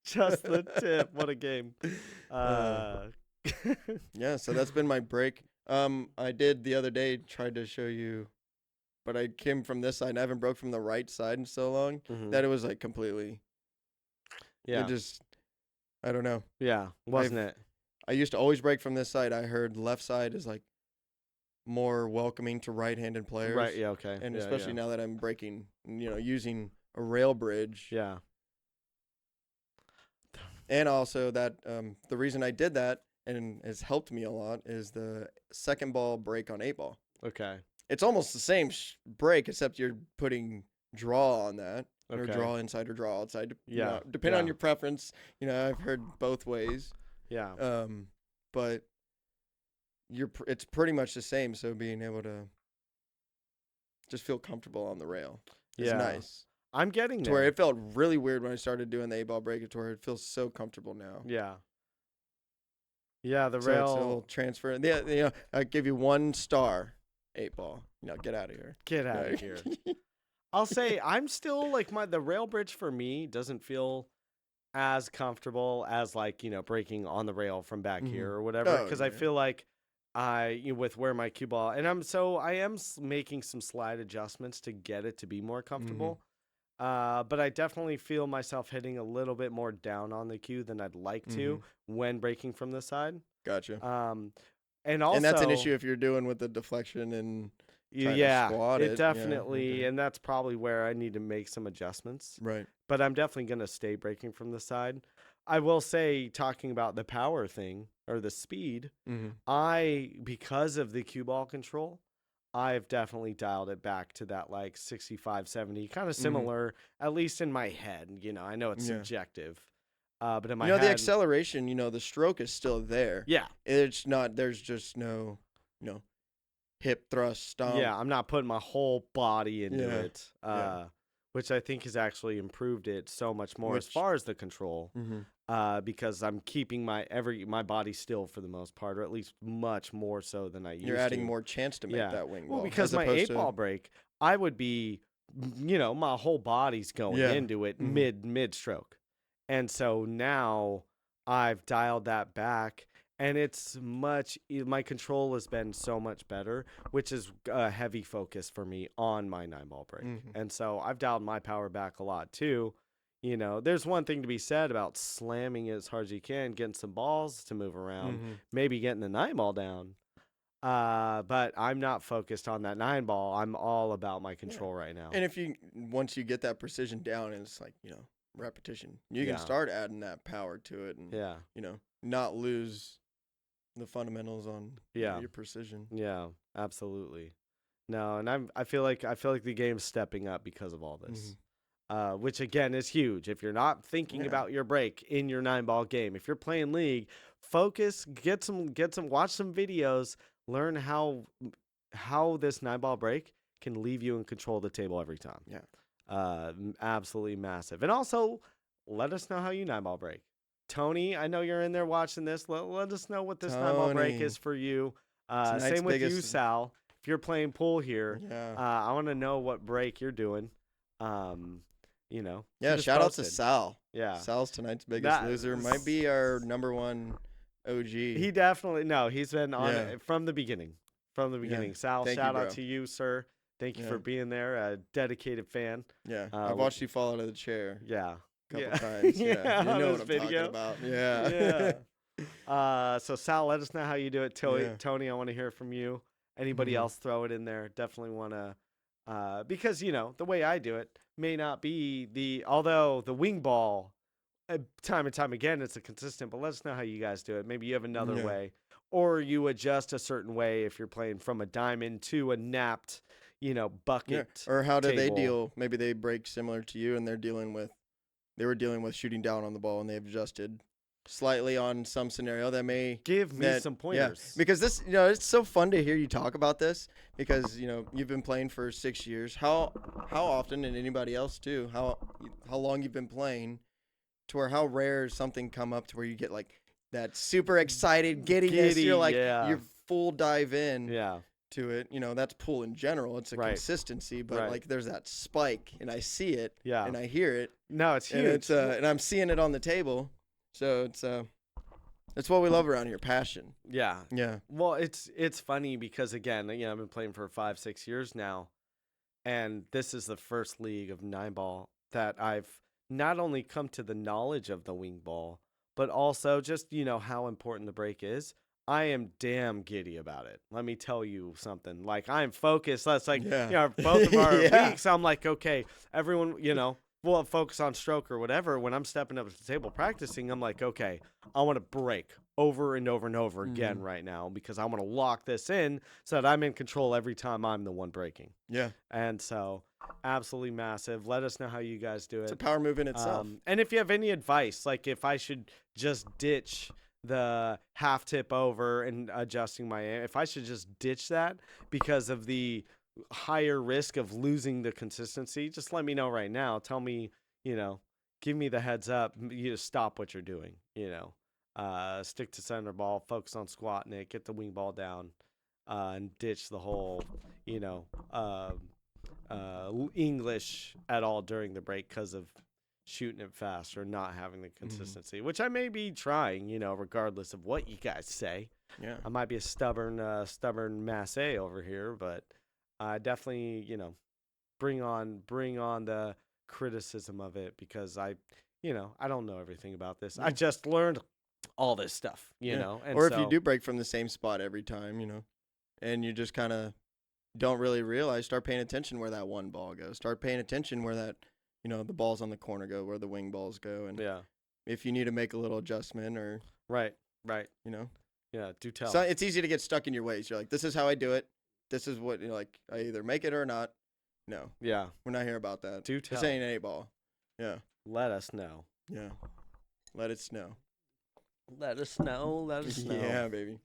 A: just the tip. What a game.
B: Yeah, so that's been my break. I did the other day, tried to show you, but I came from this side and I haven't broke from the right side in so long
A: Mhm.
B: that it was completely.
A: Yeah.
B: It just, I don't know.
A: Yeah. Wasn't it?
B: I used to always break from this side. I heard left side is more welcoming to right-handed players.
A: Right. Yeah. Okay.
B: And
A: yeah,
B: especially
A: yeah.
B: now that I'm breaking, using a rail bridge.
A: Yeah.
B: And also that the reason I did that and has helped me a lot is the second ball break on 8 ball.
A: Okay.
B: It's almost the same break, except you're putting draw on that, or
A: Okay.
B: draw inside or draw outside.
A: Yeah.
B: Depending on
A: Yeah.
B: your preference. I've heard both ways.
A: Yeah.
B: But it's pretty much the same. So being able to just feel comfortable on the rail is
A: Yeah.
B: nice.
A: I'm getting
B: To where
A: there.
B: it felt really weird when I started doing the 8 ball break, to where it feels so comfortable now.
A: Yeah. Yeah. The
B: So it's a little
A: rail.
B: transfer. Yeah, I give you 1 star 8 ball. Get out of here.
A: Get out of here. I'll say I'm still like the rail bridge for me doesn't feel as comfortable as breaking on the rail from back here or whatever,
B: Oh,
A: because I
B: yeah.
A: feel like with where my cue ball, and I am making some slight adjustments to get it to be more comfortable. But I definitely feel myself hitting a little bit more down on the cue than I'd like to when breaking from the side.
B: Gotcha.
A: And also,
B: And that's an issue if you're doing with the deflection and trying to
A: yeah,
B: squat
A: it
B: it.
A: definitely,
B: Yeah, okay.
A: and that's probably where I need to make some adjustments.
B: Right.
A: But I'm definitely going to stay breaking from the side. I will say, talking about the power thing or the speed, because of the cue ball control, I've definitely dialed it back to that 65, 70, kind of similar, at least in my head. I know it's subjective, but in my head,
B: the acceleration, the stroke is still there.
A: yeah.
B: It's not, there's just no, hip thrust stomp.
A: Yeah, I'm not putting my whole body into
B: Yeah.
A: it, which I think has actually improved it so much more as far as the control, because I'm keeping my body still for the most part, or at least much more so than I used to.
B: You're adding more chance to make that wing ball.
A: Well, because my 8 ball break, I would be, my whole body's going into it mid stroke. And so now I've dialed that back, and my control has been so much better, which is a heavy focus for me on my 9 ball break. And so I've dialed my power back a lot too. There's one thing to be said about slamming it as hard as you can, getting some balls to move around, maybe getting the 9 ball down. But I'm not focused on that 9 ball. I'm all about my control right now.
B: And once you get that precision down, and it's repetition, you can start adding that power to it, and not lose the fundamentals on your precision.
A: Yeah, absolutely. No, and I feel like the game's stepping up because of all this. Which again is huge. If you're not thinking about your break in your 9 ball game, if you're playing league, focus, watch some videos, learn how this 9 ball break can leave you in control of the table every time.
B: Yeah.
A: Absolutely massive. And also, let us know how you 9 ball break. Tony, I know you're in there watching this. Let us know what this 9 ball break is for you. Same with you, Sal. If you're playing pool here, I want to know what break you're doing.
B: Shout out to Sal.
A: Yeah.
B: Sal's tonight's biggest loser. Might be our #1 OG.
A: He definitely, he's been on it from the beginning.
B: Yeah.
A: Sal, shout out to you, sir. Thank you for being there, a dedicated fan.
B: Yeah. I've watched you fall out of the chair.
A: Yeah.
B: A couple times. Yeah. You know what I'm talking about. Yeah.
A: So Sal, let us know how you do it. Tony, I want to hear from you. Anybody else, throw it in there. Definitely want to, because, the way I do it may not be although the wing ball, time and time again, it's a consistent, but let us know how you guys do it. Maybe you have another way, or you adjust a certain way if you're playing from a diamond to a napped, bucket.
B: Or how do they
A: table.
B: deal? Maybe they break similar to you, and they were dealing with shooting down on the ball, and they've adjusted slightly on some scenario that may
A: give me some pointers.
B: Yeah, because this, it's so fun to hear you talk about this, because you've been playing for 6 years. How often, and anybody else too, how long you've been playing, to where how rare something come up to where you get that super excited giddiness. You're you're full dive in.
A: Yeah.
B: To it, that's pool in general. It's a consistency, but there's that spike, and I see it, and I hear it.
A: No, it's huge,
B: and I'm seeing it on the table. So it's what we love around here, passion.
A: Yeah.
B: Yeah.
A: Well, it's funny because, again, I've been playing for 5-6 years now, and this is the first league of 9-ball that I've not only come to the knowledge of the wing ball, but also just how important the break is. I am damn giddy about it. Let me tell you something. Like, I'm focused. That's like,
B: Yeah.
A: both of our
B: Yeah.
A: weeks. I'm like, okay, everyone, we'll focus on stroke or whatever. When I'm stepping up to the table practicing, I'm like, okay, I want to break over and over and over again right now because I want to lock this in so that I'm in control every time I'm the one breaking.
B: Yeah.
A: And so, absolutely massive. Let us know how you guys do it.
B: It's a power move in itself.
A: And if you have any advice, like if I should just ditch the half tip over and adjusting my aim, if I should just ditch that because of the higher risk of losing the consistency, just let me know right now. Tell me, give me the heads up. You just stop what you're doing, stick to center ball, focus on squatting it, get the wing ball down, and ditch the whole, English at all during the break because of shooting it fast or not having the consistency, which I may be trying, regardless of what you guys say.
B: Yeah.
A: I might be a stubborn masse over here, but I definitely, bring on the criticism of it because I don't know everything about this. I just learned all this stuff, and
B: or if you do break from the same spot every time, and you just kind of don't really realize, start paying attention where that one ball goes. Start paying attention where that, the balls on the corner go, where the wing balls go. And if you need to make a little adjustment or.
A: Right. Yeah, do tell.
B: So it's easy to get stuck in your ways. You're like, this is how I do it. This is what, I either make it or not. No.
A: Yeah.
B: We're not here about that.
A: Do tell.
B: This ain't an 8-ball. Yeah.
A: Let us know.
B: Yeah. Let it snow.
A: Let us know. Let us know.
B: Yeah, baby.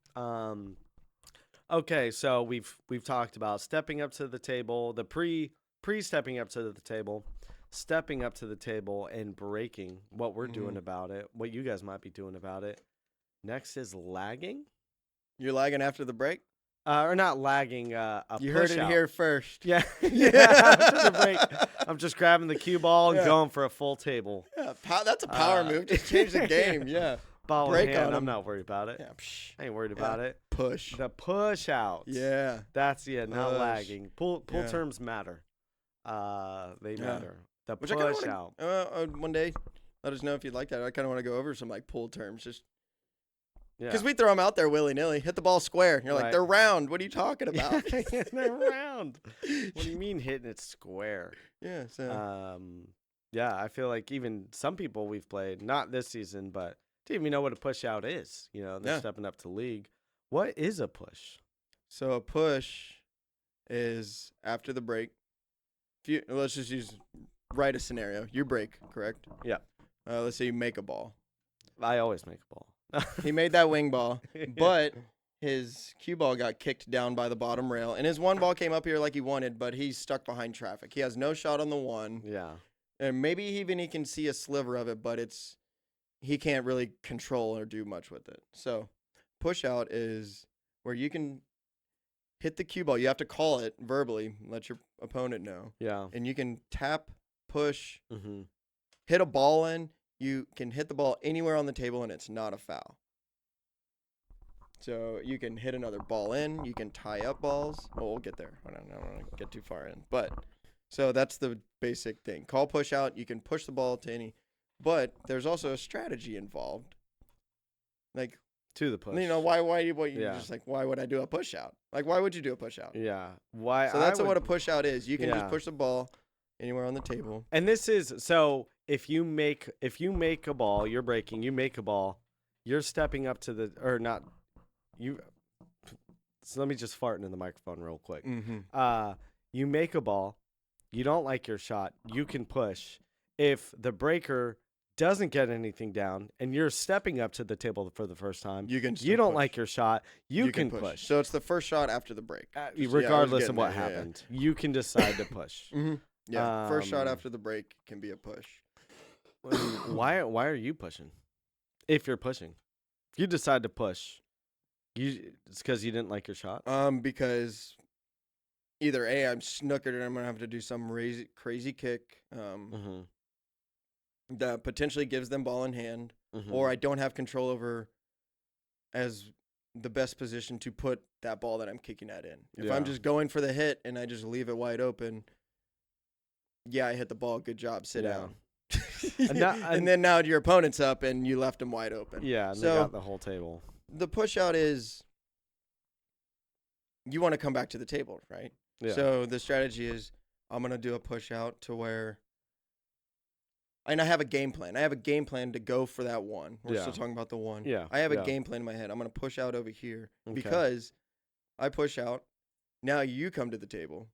A: Okay, so we've talked about stepping up to the table, the pre stepping up to the table, stepping up to the table, and breaking. What we're doing about it, what you guys might be doing about it. Next is lagging.
B: You're lagging after the break?
A: Or not lagging.
B: You heard it here first.
A: Yeah, after the break, I'm just grabbing the cue ball and going for a full table.
B: Yeah, that's a power move. Just change the game. Yeah.
A: Ball
B: break
A: in hand,
B: on
A: I'm not worried about it.
B: Yeah,
A: I ain't worried about it.
B: Push.
A: The push out.
B: Yeah.
A: That's not
B: Push.
A: lagging. Pull terms matter. They matter. The
B: Which
A: push out.
B: One day, let us know if you'd like that. I kind of want to go over some pull terms, just because
A: Yeah.
B: we throw them out there willy nilly. Hit the ball square. You're like,
A: Right.
B: they're round. What are you talking about?
A: They're round. What do you mean hitting it square?
B: Yeah. So.
A: Yeah, I feel like even some people we've played, not this season, but didn't even know what a push out is. They're stepping up to league. What is a push?
B: So a push is after the break. Let's just write a scenario. You break, correct?
A: Yeah.
B: Let's say you make a ball.
A: I always make a ball.
B: He made that wing ball, but his cue ball got kicked down by the bottom rail, and his one ball came up here like he wanted, but he's stuck behind traffic. He has no shot on the one.
A: Yeah.
B: And maybe even he can see a sliver of it, but he can't really control or do much with it. So push out is where you can hit the cue ball. You have to call it verbally, let your opponent know.
A: Yeah.
B: And you can tap, push,
A: Mm-hmm.
B: hit a ball in. You can hit the ball anywhere on the table, and it's not a foul. So you can hit another ball in. You can tie up balls. Oh, we'll get there. I don't want to get too far in. But so that's the basic thing. Call push out. You can push the ball to any. But there's also a strategy involved. Like,
A: To the push.
B: why would I do a push out? Like, why would you do a push out?
A: Yeah. Why?
B: So that's what a push out is. You can just
A: Yeah.
B: push the ball anywhere on the table.
A: And this is so if you make a ball, you're breaking. You make a ball, you're stepping up to the or not. You. So let me just fart into the microphone real quick.
B: Mm-hmm.
A: You make a ball, you don't like your shot, you can push. If the breaker doesn't get anything down and you're stepping up to the table for the first time,
B: You can.
A: you don't
B: push.
A: like your shot, you can push.
B: So it's the first shot after the break.
A: Regardless of what
B: getting there, yeah.
A: happened, you can decide to push.
B: Mm-hmm. Yeah. First shot
A: Um,
B: after the break can be a push.
A: Why are you pushing? If you're pushing, if you decide to push, it's because you didn't like your shot.
B: Because either A, I'm snookered and I'm gonna have to do some crazy kick.
A: Mm-hmm.
B: That potentially gives them ball in hand,
A: Mm-hmm.
B: or I don't have control over as the best position to put that ball that I'm kicking at in. If
A: Yeah.
B: I'm just going for the hit and I just leave it wide open, I hit the ball. Good job. Sit
A: Yeah.
B: down.
A: And
B: And then now your opponent's up and you left him wide open.
A: Yeah, and
B: So-
A: they got the whole table.
B: the push out is you want to come back to the table, right?
A: Yeah.
B: So the strategy is I'm gonna do a push out to where, and I have a game plan. I have a game plan to go for that one. We're still
A: Yeah.
B: talking about the one.
A: Yeah.
B: I have a
A: Yeah.
B: game plan in my head. I'm gonna push out over here
A: Okay.
B: because I push out. Now you come to the table.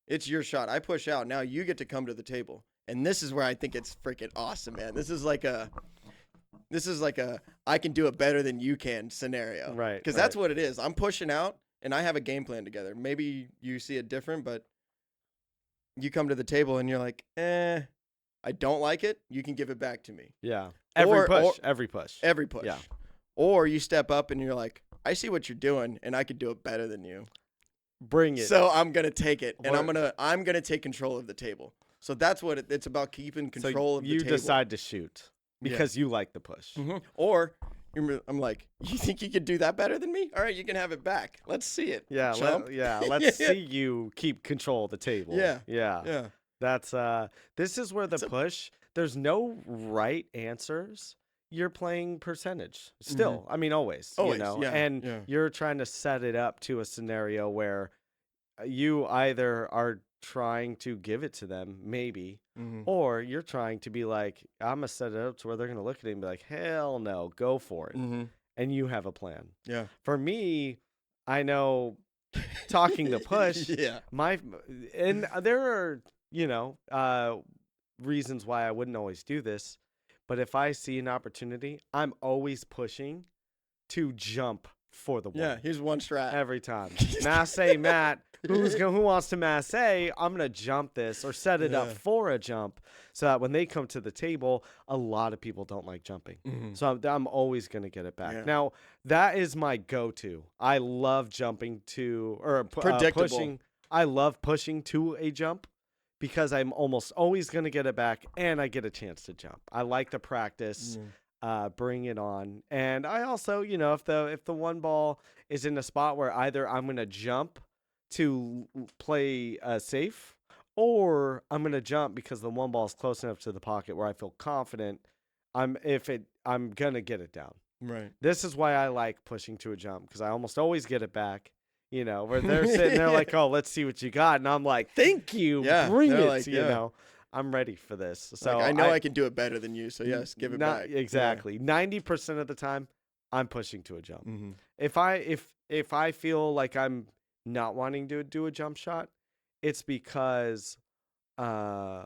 B: It's your shot. I push out. Now you get to come to the table. And this is where I think it's freaking awesome, man. This is like a I can do it better than you can scenario.
A: Right.
B: Because that's what it is. I'm pushing out and I have a game plan together. Maybe you see it different, but you come to the table and you're like, I don't like it. You can give it back to me.
A: Yeah. Every push.
B: Every push.
A: Yeah.
B: Or you step up and you're like, I see what you're doing and I could do it better than you.
A: Bring it.
B: So I'm gonna take it, and
A: What-
B: I'm gonna take control of the table. So that's what it's about, keeping control of the table.
A: You decide to shoot because you like the push.
B: Or I'm like, you think you could do that better than me? All right, you can have it back. Let's see it.
A: Yeah.
B: chump.
A: Let's see you keep control of the table.
B: Yeah.
A: Yeah.
B: Yeah.
A: That's this is where the push, there's no right answers. You're playing percentage still. I mean, always, you
B: Always,
A: know,
B: yeah,
A: and
B: yeah.
A: you're trying to set it up to a scenario where you either are trying to give it to them, maybe, or you're trying to be like, I'm gonna set it up to where they're gonna look at it and be like, hell no, go for it, and you have a plan.
B: Yeah.
A: For me, I know talking the push.
B: Yeah.
A: And there are, you know, reasons why I wouldn't always do this, but if I see an opportunity, I'm always pushing to jump for the one.
B: Yeah. Here's one strat.
A: Every time. Masse Matt, who wants to masse, I'm gonna jump this or set it up for a jump, so that when they come to the table, a lot of people don't like jumping. So I'm always gonna get it back.
B: Yeah.
A: Now that is my go-to. I love jumping to
B: Predictable.
A: pushing. I love pushing to a jump because I'm almost always gonna get it back, and I get a chance to jump. I like the practice. Bring it on. And I also, you know, if the one ball is in a spot where either I'm gonna jump to play safe, or I'm gonna jump because the one ball is close enough to the pocket where I feel confident I'm gonna get it down.
B: Right.
A: This is why I like pushing to a jump, because I almost always get it back. You know, where they're sitting there like, oh, let's see what you got, and I'm like, thank you, bring it.
B: Like,
A: you know, I'm ready for this. So
B: like, I know I can do it better than you. So yes, give it back.
A: Exactly. 90% of the time, I'm pushing to a jump. If I feel like I'm not wanting to do a jump shot, it's because I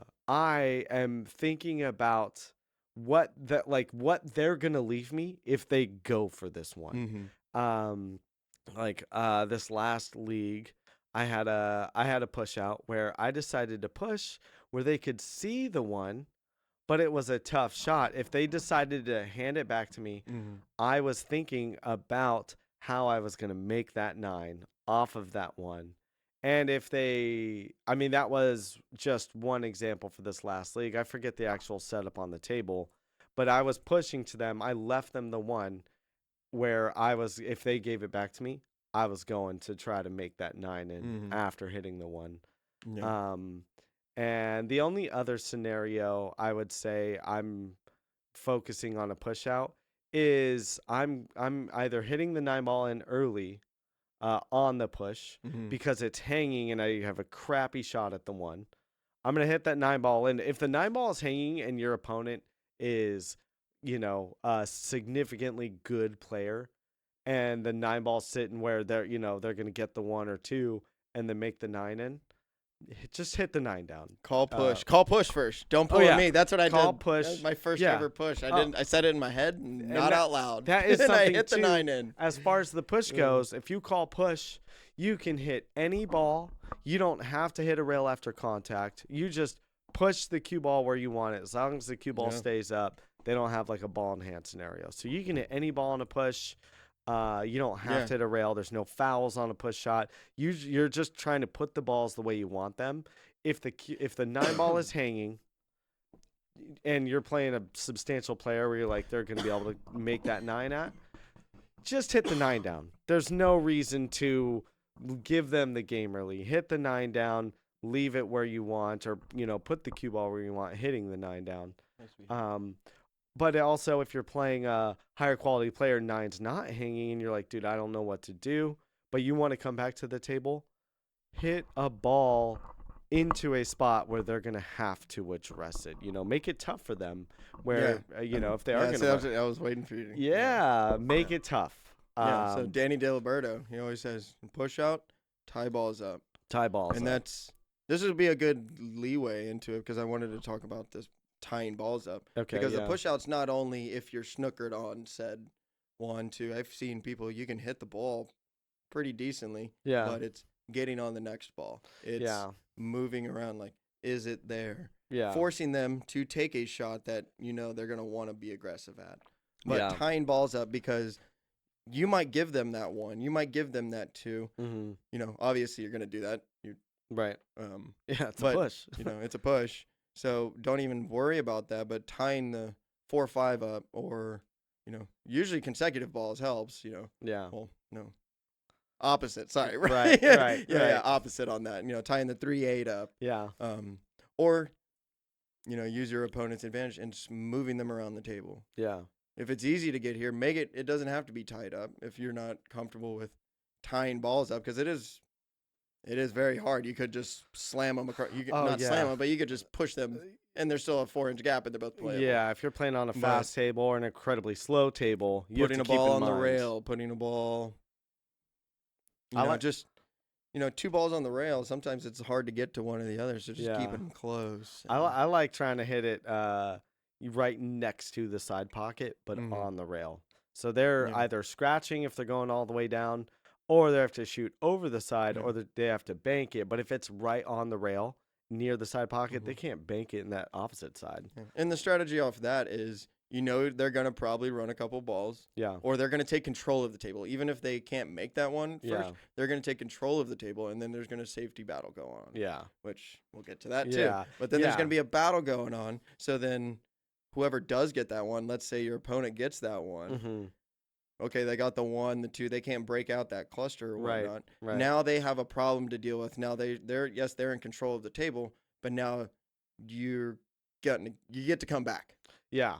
A: am thinking about what they're gonna leave me if they go for this one. This last league, I had a push out where I decided to push where they could see the one, but it was a tough shot. If they decided to hand it back to me, I was thinking about how I was going to make that 9 off of that one. And that was just one example for this last league. I forget the actual setup on the table, but I was pushing to them. I left them the one where if they gave it back to me, I was going to try to make that 9 in after hitting the one.
B: Yeah.
A: And the only other scenario I would say I'm focusing on a push out is I'm either hitting the 9 ball in early on the push because it's hanging and I have a crappy shot at the one. I'm going to hit that 9 ball in. If the 9 ball is hanging and your opponent is, you know, a significantly good player, and the 9 ball sitting where they're going to get the 1 or 2 and then make the 9 in, just hit the 9 down.
B: Call push. Call push first. Don't pull me. That's what I
A: Call
B: did.
A: push.
B: That was my first ever push. I said it in my head, not out loud.
A: That is
B: and
A: something
B: I hit the
A: too,
B: 9 in.
A: As far as the push goes, if you call push, you can hit any ball. You don't have to hit a rail after contact. You just push the cue ball where you want it. As long as the cue ball stays up, they don't have like a ball in hand scenario. So you can hit any ball on a push. You don't have to hit a rail. There's no fouls on a push shot. You're just trying to put the balls the way you want them. If the 9 ball is hanging and you're playing a substantial player where you're like they're going to be able to make that 9 at, just hit the 9 down. There's no reason to give them the game early. Hit the 9 down, leave it where you want, or put the cue ball where you want, hitting the 9 down. But also, if you're playing a higher quality player, nine's not hanging, and you're like, dude, I don't know what to do, but you want to come back to the table, hit a ball into a spot where they're gonna have to address it. Make it tough for them.
B: Yeah.
A: Where if they are
B: Yeah,
A: gonna,
B: I was waiting for you to.
A: yeah, make it tough.
B: Yeah. So Danny DeLiberto, he always says, push out, tie balls up.
A: Tie balls,
B: And
A: up.
B: this would be a good leeway into it because I wanted to talk about this tying balls up.
A: Okay,
B: Because
A: yeah.
B: the push out's not only if you're snookered on said 1, 2. I've seen people, you can hit the ball pretty decently,
A: Yeah.
B: but it's getting on the next ball. It's moving around like, is it there?
A: Yeah.
B: Forcing them to take a shot that they're going to want to be aggressive at. But tying balls up because you might give them that 1. You might give them that 2.
A: Mm-hmm.
B: Obviously you're going to do that.
A: Right. Yeah, it's a push.
B: It's a push. So don't even worry about that. But tying the 4-5 up or, usually consecutive balls helps,
A: Yeah.
B: Well, no. Opposite. Sorry.
A: Right. Right.
B: Yeah. Opposite on that. Tying the 3-8 up.
A: Yeah.
B: Or, use your opponent's advantage and just moving them around the table.
A: Yeah.
B: If it's easy to get here, make it. It doesn't have to be tied up if you're not comfortable with tying balls up because it is very hard. You could just slam them across. You could slam them, but you could just push them, and there's still a 4-inch gap, and they're both playable.
A: Yeah, if you're playing on a fast table or an incredibly slow table, you
B: putting
A: have to
B: a
A: keep
B: ball
A: in
B: on the
A: mind.
B: rail, putting a ball. Just 2 balls on the rail. Sometimes it's hard to get to one or the other, so just keeping them close.
A: I like trying to hit it right next to the side pocket, but on the rail. So they're either scratching if they're going all the way down, or they have to shoot over the side, or they have to bank it. But if it's right on the rail near the side pocket, they can't bank it in that opposite side.
B: Yeah. And the strategy off that is, they're going to probably run a couple balls.
A: Yeah.
B: Or they're going to take control of the table. Even if they can't make that one first, they're going to take control of the table, and then there's going to safety battle go on.
A: Yeah.
B: Which we'll get to that too. But then there's going to be a battle going on. So then whoever does get that one, let's say your opponent gets that one.
A: Mm-hmm.
B: Okay, they got the 1, the 2. They can't break out that cluster or whatnot.
A: Right.
B: Now they have a problem to deal with. Now they're in control of the table, but now you get to come back.
A: Yeah.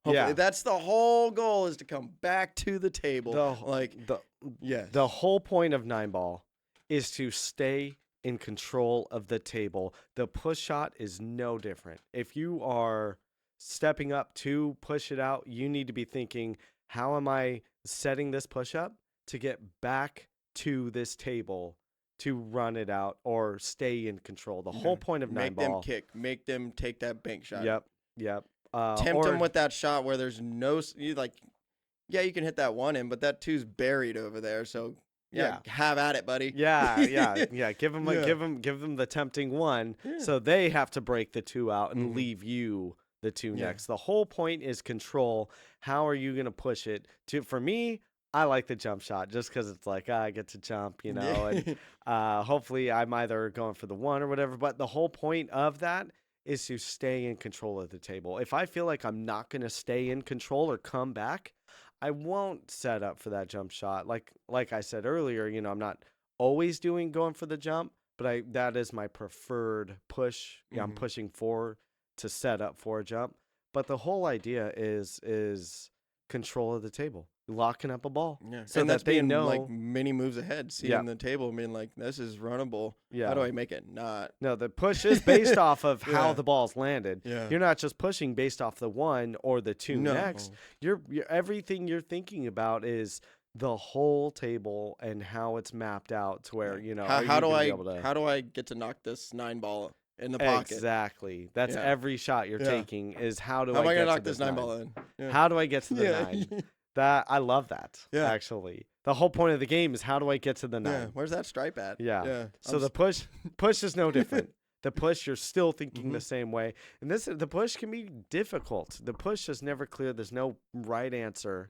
B: Hopefully, that's the whole goal, is to come back to the table.
A: The whole point of 9-ball is to stay in control of the table. The push shot is no different. If you are stepping up to push it out, you need to be thinking, how am I setting this push up to get back to this table to run it out or stay in control? The whole point of 9-ball.
B: Make them kick. Make them take that bank shot.
A: Yep.
B: Tempt them with that shot where there's no you can hit that 1 in, but that 2's buried over there. So have at it, buddy.
A: Yeah. Give them the tempting 1, so they have to break the 2 out and leave you the 2 next. The whole point is control. How are you gonna push it? For me, I like the jump shot just because it's like I get to jump, and hopefully I'm either going for the 1 or whatever. But the whole point of that is to stay in control of the table. If I feel like I'm not going to stay in control or come back, I won't set up for that jump shot. Like I said earlier, I'm not always going for the jump, but that is my preferred push. Yeah, I'm pushing to set up for a jump. But the whole idea is control of the table, locking up a ball.
B: Yeah.
A: So
B: and
A: that
B: that's
A: they
B: being
A: know
B: like many moves ahead, seeing the table and being like, this is runnable.
A: Yeah.
B: How do I make it not?
A: No, the push is based off of how the ball's landed.
B: Yeah.
A: You're not just pushing based off the 1 or the 2 next. You're everything you're thinking about is the whole table and how it's mapped out to where,
B: how do I get to knock this 9-ball in the pocket?
A: Exactly. That's every shot you're taking is how am I
B: going to
A: get
B: knock
A: to
B: this 9-ball in? Yeah.
A: How do I get to the 9? That I love that.
B: Yeah.
A: Actually, the whole point of the game is how do I get to the 9?
B: Yeah. Where's that stripe at?
A: Yeah. So the push is no different. The push, you're still thinking the same way, and the push can be difficult. The push is never clear. There's no right answer,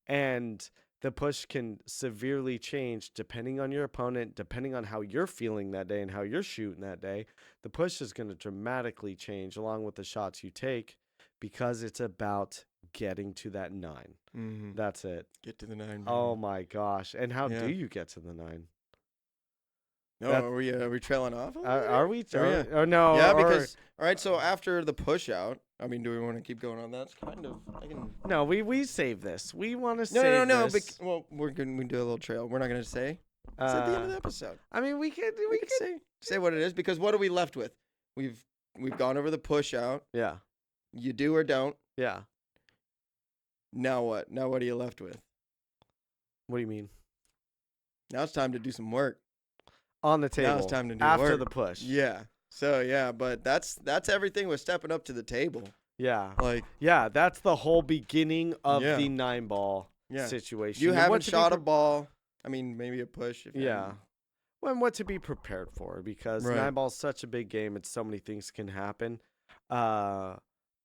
A: and the push can severely change depending on your opponent, depending on how you're feeling that day and how you're shooting that day. The push is going to dramatically change along with the shots you take because it's about getting to that 9. That's it.
B: Get to the 9.
A: Oh my gosh. And how do you get to the 9?
B: No,
A: That
B: are we trailing off?
A: are we?
B: Oh, yeah.
A: Or no?
B: Yeah,
A: or-
B: because all right. So after the push out, I mean, do we want to keep going on that? It's kind of. I can.
A: no, we save this. We want to
B: No, no,
A: save
B: no, no.
A: this.
B: Well, we're gonna do a little trail. We're not gonna say. It's at the end of the episode.
A: I mean, we could.
B: We could say what it is because what are we left with? We've gone over the push out.
A: Yeah.
B: You do or don't.
A: Yeah.
B: Now what? Now what are you left with?
A: What do you mean?
B: Now it's time to do some work.
A: On the table.
B: Now it's time to do
A: after
B: work.
A: the push.
B: Yeah. So yeah, but that's everything with stepping up to the table.
A: Yeah.
B: Like
A: Yeah, that's the whole beginning of
B: Yeah.
A: the 9-ball
B: yeah,
A: situation.
B: you
A: And
B: haven't
A: what to be
B: shot a ball. I mean, maybe a push. If you
A: Yeah.
B: haven't.
A: Well, and what to be prepared for because
B: Right.
A: 9-ball's such a big game. It's so many things can happen.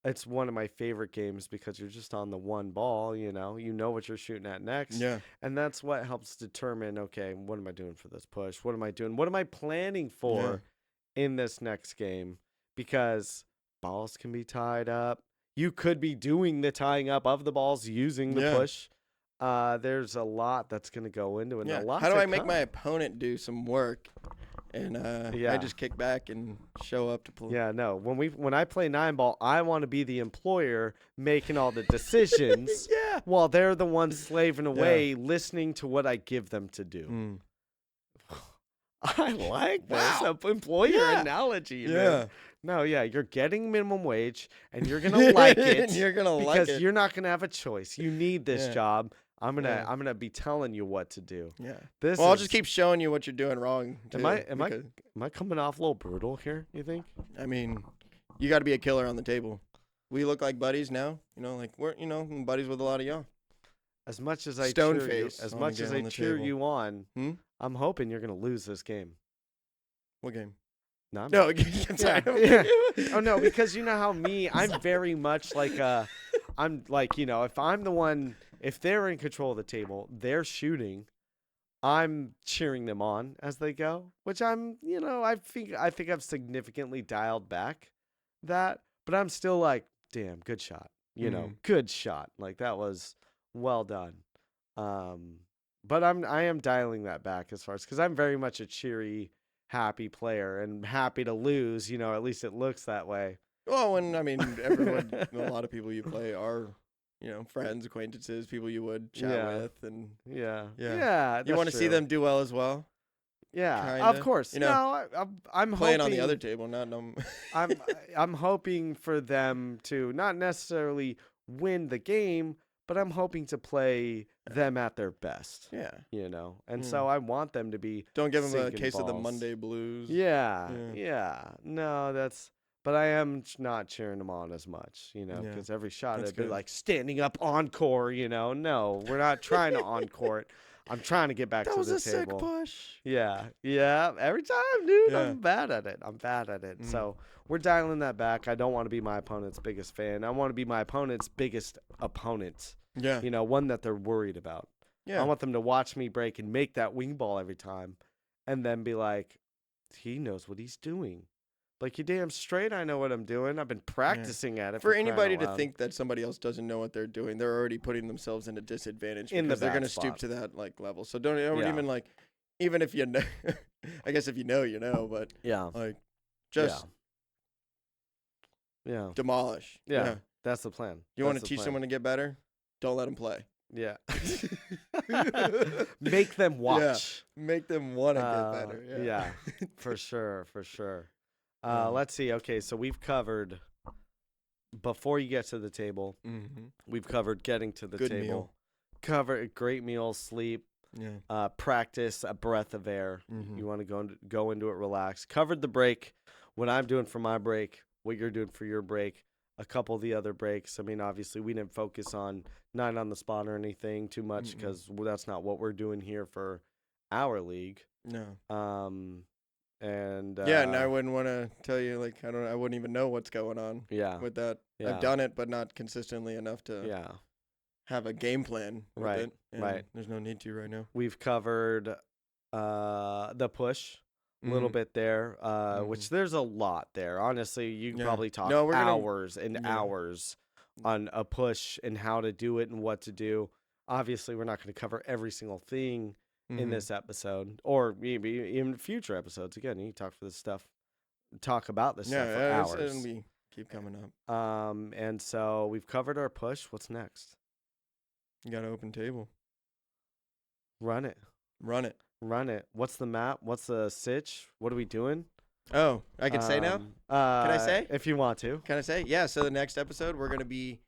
A: It's one of my favorite games because you're just on the one ball, you know what you're shooting at next.
B: Yeah.
A: And that's what helps determine, okay, what am I doing for this push? What am I doing? What am I planning for in this next game? Because balls can be tied up. You could be doing the tying up of the balls using the
B: Yeah.
A: push. There's a lot that's going to go into it. And
B: Yeah.
A: a lot
B: How do
A: to
B: I make
A: come.
B: my opponent do some work? And
A: Yeah.
B: I just kick back and show up to play.
A: Yeah, no. When I play 9-ball, I want to be the employer making all the decisions
B: Yeah.
A: while they're the ones slaving away, listening to what I give them to do.
B: Mm.
A: I like this
B: Wow.
A: employer
B: Yeah.
A: analogy. Man.
B: Yeah.
A: No, yeah, you're getting minimum wage, and you're gonna like it.
B: And you're gonna like
A: because
B: it.
A: you're not gonna have a choice. You need this
B: Yeah.
A: job. I'm
B: Yeah.
A: gonna be telling you what to do.
B: Yeah.
A: This
B: Well, I'll
A: is-
B: just keep showing you what you're doing wrong.
A: Am
B: too,
A: I
B: because,
A: am I coming off a little brutal here? You think?
B: I mean, you got to be a killer on the table. We look like buddies now. Like we're buddies with a lot of y'all.
A: As much as I
B: Stone
A: cheer
B: face
A: you, as
B: on
A: much
B: the
A: as
B: ga-
A: I
B: on the
A: cheer
B: table.
A: you on,
B: Hmm?
A: I'm hoping you're gonna lose this game.
B: What game?
A: No, I'm
B: No,
A: not.
B: I'm sorry.
A: Yeah. Oh no, because you know how I'm very much like I'm like, if I'm the one, if they're in control of the table, they're shooting, I'm cheering them on as they go, which I think I've significantly dialed back that, but I'm still like, damn, good shot. Good shot. Like that was well done. But I am dialing that back as far as, because I'm very much a cheery, happy player and happy to lose, at least it looks that way.
B: Well, and I mean, everyone, a lot of people you play are, friends, acquaintances, people you would chat
A: Yeah.
B: with, and
A: Yeah.
B: Yeah.
A: Yeah.
B: you want to see them do well as well.
A: Yeah.
B: kinda,
A: Of course.
B: you know,
A: No, I'm
B: Playing
A: hoping,
B: on the other table, not no.
A: I'm hoping for them to not necessarily win the game, but I'm hoping to play them at their best.
B: Yeah.
A: And so I want them to be
B: Don't give them a
A: sinking
B: case of the
A: balls.
B: Monday blues.
A: Yeah.
B: Yeah.
A: Yeah. No, but I am not cheering them on as much,
B: Yeah.
A: because every shot
B: That's
A: it'd be
B: good.
A: like standing up encore, No, we're not trying to encore it. I'm trying to get back
B: That
A: to
B: was
A: the
B: a sick
A: table.
B: push.
A: Yeah. Every time, dude.
B: Yeah.
A: I'm bad at it.
B: Mm.
A: So we're dialing that back. I don't want to be my opponent's biggest fan. I want to be my opponent's biggest opponent.
B: Yeah.
A: One that they're worried about.
B: Yeah.
A: I want them to watch me break and make that wing ball every time, and then be like, he knows what he's doing. Like, you damn straight I know what I'm doing. I've been practicing at it.
B: For
A: crying
B: anybody
A: out
B: to
A: loud.
B: think that somebody else doesn't know what they're doing, they're already putting themselves in a disadvantage
A: In the
B: because they're
A: bad
B: going to stoop
A: spot.
B: to that level. So don't
A: Yeah.
B: even if you know, I guess if you know, but
A: Yeah.
B: just
A: Yeah.
B: demolish.
A: Yeah. That's the plan.
B: You want
A: That's
B: to
A: the
B: teach
A: plan.
B: someone to get better? Don't let them play.
A: Yeah. Make them watch.
B: Make them want to get better.
A: Yeah, for sure, for sure.
B: Um,
A: Let's see. Okay, so we've covered, before you get to the table,
B: Mm-hmm.
A: we've covered getting to the
B: Good
A: table.
B: meal.
A: Cover a great meal, sleep,
B: Yeah.
A: practice, a breath of air.
B: Mhm.
A: You want to go into it, relax. Covered the break, what I'm doing for my break, what you're doing for your break, a couple of the other breaks. I mean, obviously, we didn't focus on 9 on the spot or anything too much
B: Mm-mm.
A: because that's not what we're doing here for our league.
B: No.
A: And
B: Yeah, and I wouldn't want to tell you I wouldn't even know what's going on
A: yeah,
B: with that.
A: yeah,
B: I've done it, but not consistently enough to
A: yeah.
B: have a game plan with
A: Right,
B: it. And
A: right.
B: There's no need to right now.
A: We've covered the push a little
B: Mhm.
A: bit there, which there's a lot there. Honestly, you could
B: Yeah.
A: probably talk
B: No, we're gonna-
A: hours and
B: yeah.
A: hours on a push and how to do it and what to do. Obviously, we're not going to cover every single thing in this episode, or maybe even future episodes. Again, you talk about this stuff for hours.
B: It'll be keep coming up.
A: And so we've covered our push. What's next?
B: You got an open table.
A: Run it. What's the map? What's the sitch? What are we doing?
B: Oh, I can say now? Can I say?
A: If you want to.
B: Can I say? Yeah, so the next episode, we're going to be,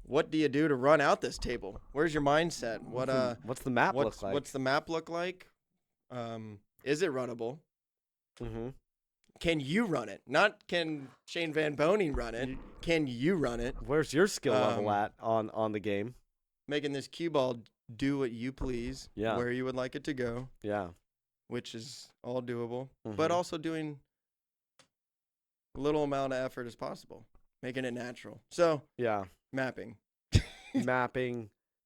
B: what do you do to run out this table? Where's your mindset?
A: What's the map look like?
B: What's the map look like? Is it runnable?
A: Mm-hmm.
B: Can you run it? Not can Shane Van Boning run it. Can you run it?
A: Where's your skill level at on the game?
B: Making this cue ball do what you please,
A: Yeah.
B: where you would like it to go,
A: Yeah.
B: which is all doable, but also doing little amount of effort as possible, making it natural. So,
A: yeah,
B: mapping.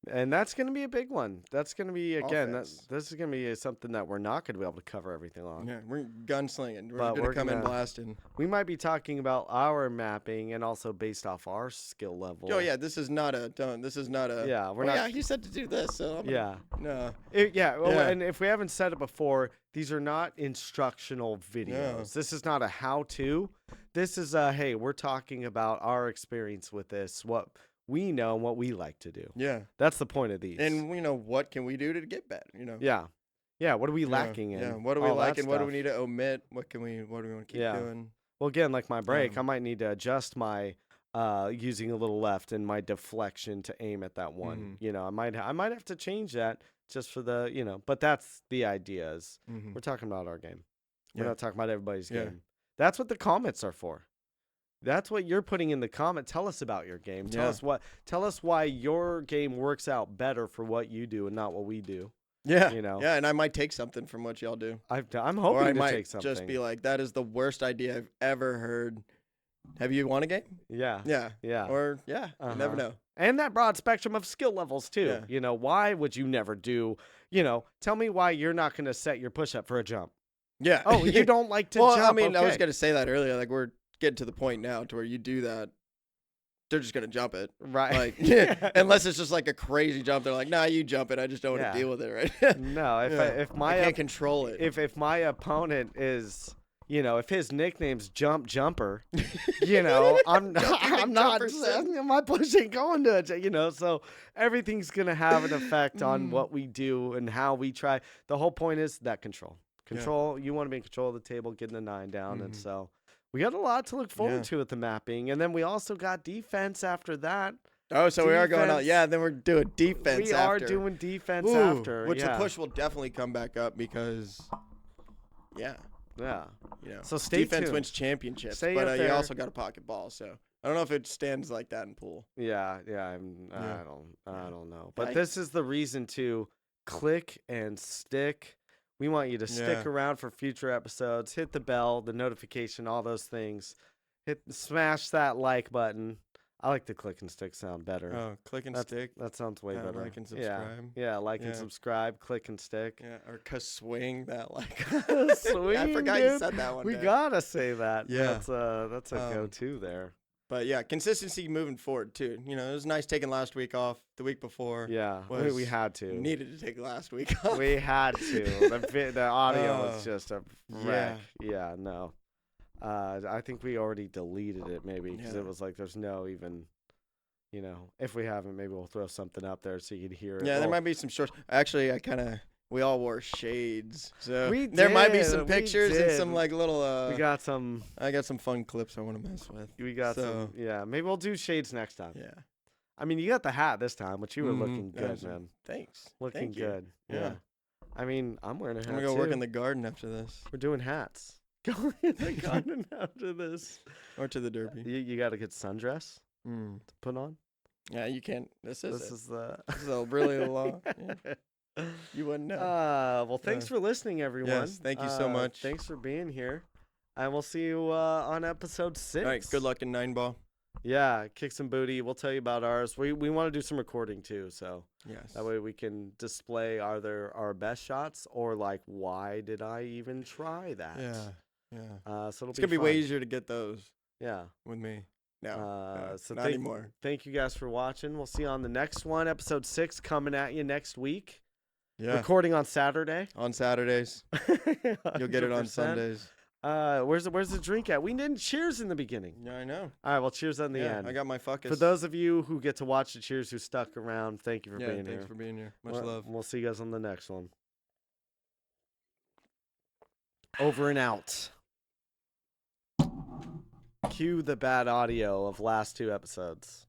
A: And that's going to be a big one. That's going to be, again,
B: Offense.
A: this is going to be something that we're not going to be able to cover everything on.
B: Yeah, we're gunslinging. We're
A: But
B: going
A: we're
B: to come in
A: gonna-
B: blasting.
A: We might be talking about our mapping and also based off our skill level.
B: Oh yeah, this is not a.
A: Yeah, we're
B: oh,
A: not.
B: yeah, he said to do this. So
A: Yeah.
B: No.
A: Yeah. And if we haven't said it before, these are not instructional videos.
B: No.
A: This is not a how-to. This is hey, we're talking about our experience with this, what we know and what we like to do.
B: Yeah.
A: That's the point of these.
B: And what can we do to get better?
A: Yeah. Yeah. What are we lacking in?
B: Yeah. What do we
A: All
B: like
A: that
B: and what do
A: stuff.
B: we need to omit? What do we want to keep doing?
A: Well, again, like my break, I might need to adjust my using a little left and my deflection to aim at that one. I might have to change that just for the, but that's the idea is we're talking about our game. We're not talking about everybody's game. That's what the comments are for. That's what you're putting in the comment. Tell us about your game. Tell us why your game works out better for what you do and not what we do.
B: Yeah.
A: Yeah,
B: and I might take something from what y'all do.
A: I'm hoping
B: or I
A: to
B: might
A: take something.
B: just be like, that is the worst idea I've ever heard. Have you won a game?
A: Yeah.
B: Yeah. Or you never know.
A: And that broad spectrum of skill levels too.
B: Yeah.
A: Why would you never do, tell me why you're not going to set your push up for a jump.
B: Yeah.
A: Oh, you don't like to
B: well,
A: jump.
B: I mean, I was
A: okay.
B: going to say that earlier. Like, we're getting to the point now to where you do that, they're just going to jump it.
A: Right.
B: Like, unless it's just like a crazy jump. They're like, nah, you jump it. I just don't want to deal with it, right?
A: No, if
B: I can't control it.
A: If my opponent is, if his nickname's Jump Jumper, I'm not, my push ain't going to it, so everything's going to have an effect on what we do and how we try. The whole point is that control. You want to be in control of the table, getting the 9 down. And so we got a lot to look forward to with the mapping. And then we also got defense after that.
B: Oh, so we are going on. Yeah, then we're doing defense after.
A: We are doing defense after.
B: Which the push will definitely come back up because,
A: Yeah.
B: So
A: stay
B: defense
A: tuned.
B: wins championships,
A: Stay
B: but
A: up
B: you
A: there.
B: also got a pocket ball. So I don't know if it stands like that in pool.
A: Yeah. I don't know. But
B: Okay.
A: this is the reason to click and stick. We want you to stick around for future episodes. Hit the bell, the notification, all those things. Smash that like button. I like the click and stick sound better.
B: Oh, click and stick.
A: That sounds way better.
B: Like and subscribe.
A: Yeah, like and subscribe, click and stick.
B: Yeah, or swing that like.
A: Swing,
B: I forgot
A: dude.
B: you said that one.
A: We
B: day.
A: gotta say that.
B: Yeah.
A: That's a go-to there.
B: But yeah, consistency moving forward too. It was nice taking last week off. The week before.
A: Yeah,
B: was
A: we had to.
B: Needed to take last week off.
A: We had to. The audio was just a wreck. Yeah, no. I think we already deleted it maybe because it was like there's no even, if we haven't, maybe we'll throw something up there so you can hear it.
B: Yeah, there might be some shorts. Actually, we all wore shades, so
A: We
B: there might be
A: did,
B: some
A: we
B: pictures and
A: did.
B: some like little.
A: we got some.
B: I got some fun clips I want to mess with.
A: We got
B: So-
A: some. Yeah, maybe we'll do shades next time.
B: Yeah.
A: I mean, you got the hat this time, but you were looking good,
B: Awesome.
A: man.
B: Thanks.
A: Looking
B: Thank you.
A: good.
B: Yeah.
A: I mean, I'm wearing a hat
B: I'm gonna go
A: too.
B: work in the garden after this,
A: We're doing hats. Going in the garden after this.
B: or to the derby.
A: You got a good sundress
B: Mm.
A: to put on.
B: Yeah, you can't. This is
A: This is
B: a really long. Yeah. You wouldn't know.
A: Well, thanks for listening, everyone.
B: Yes, thank you so much.
A: Thanks for being here. And we'll see you on episode 6.
B: All right. Good luck in 9 ball.
A: Yeah, kick some booty. We'll tell you about ours. We want to do some recording too, so
B: Yes.
A: that way we can display either our best shots or like why did I even try that?
B: Yeah.
A: So
B: It's gonna be
A: fun.
B: way easier to get those
A: Yeah.
B: with me. No,
A: So
B: not anymore.
A: Thank you guys for watching. We'll see you on the next one, episode 6, coming at you next week.
B: Yeah.
A: Recording on Saturday.
B: On Saturdays. You'll get it on
A: 100%.
B: Sundays.
A: Where's the drink at? We didn't cheers in the beginning.
B: Yeah, I know.
A: All right, well, cheers on the
B: Yeah,
A: end.
B: I got my fuckus.
A: For those of you who get to watch the cheers who stuck around, thank you for being
B: thanks
A: here.
B: for being here. Much
A: Well,
B: love.
A: We'll see you guys on the next one. Over and out. Cue the bad audio of last 2 episodes.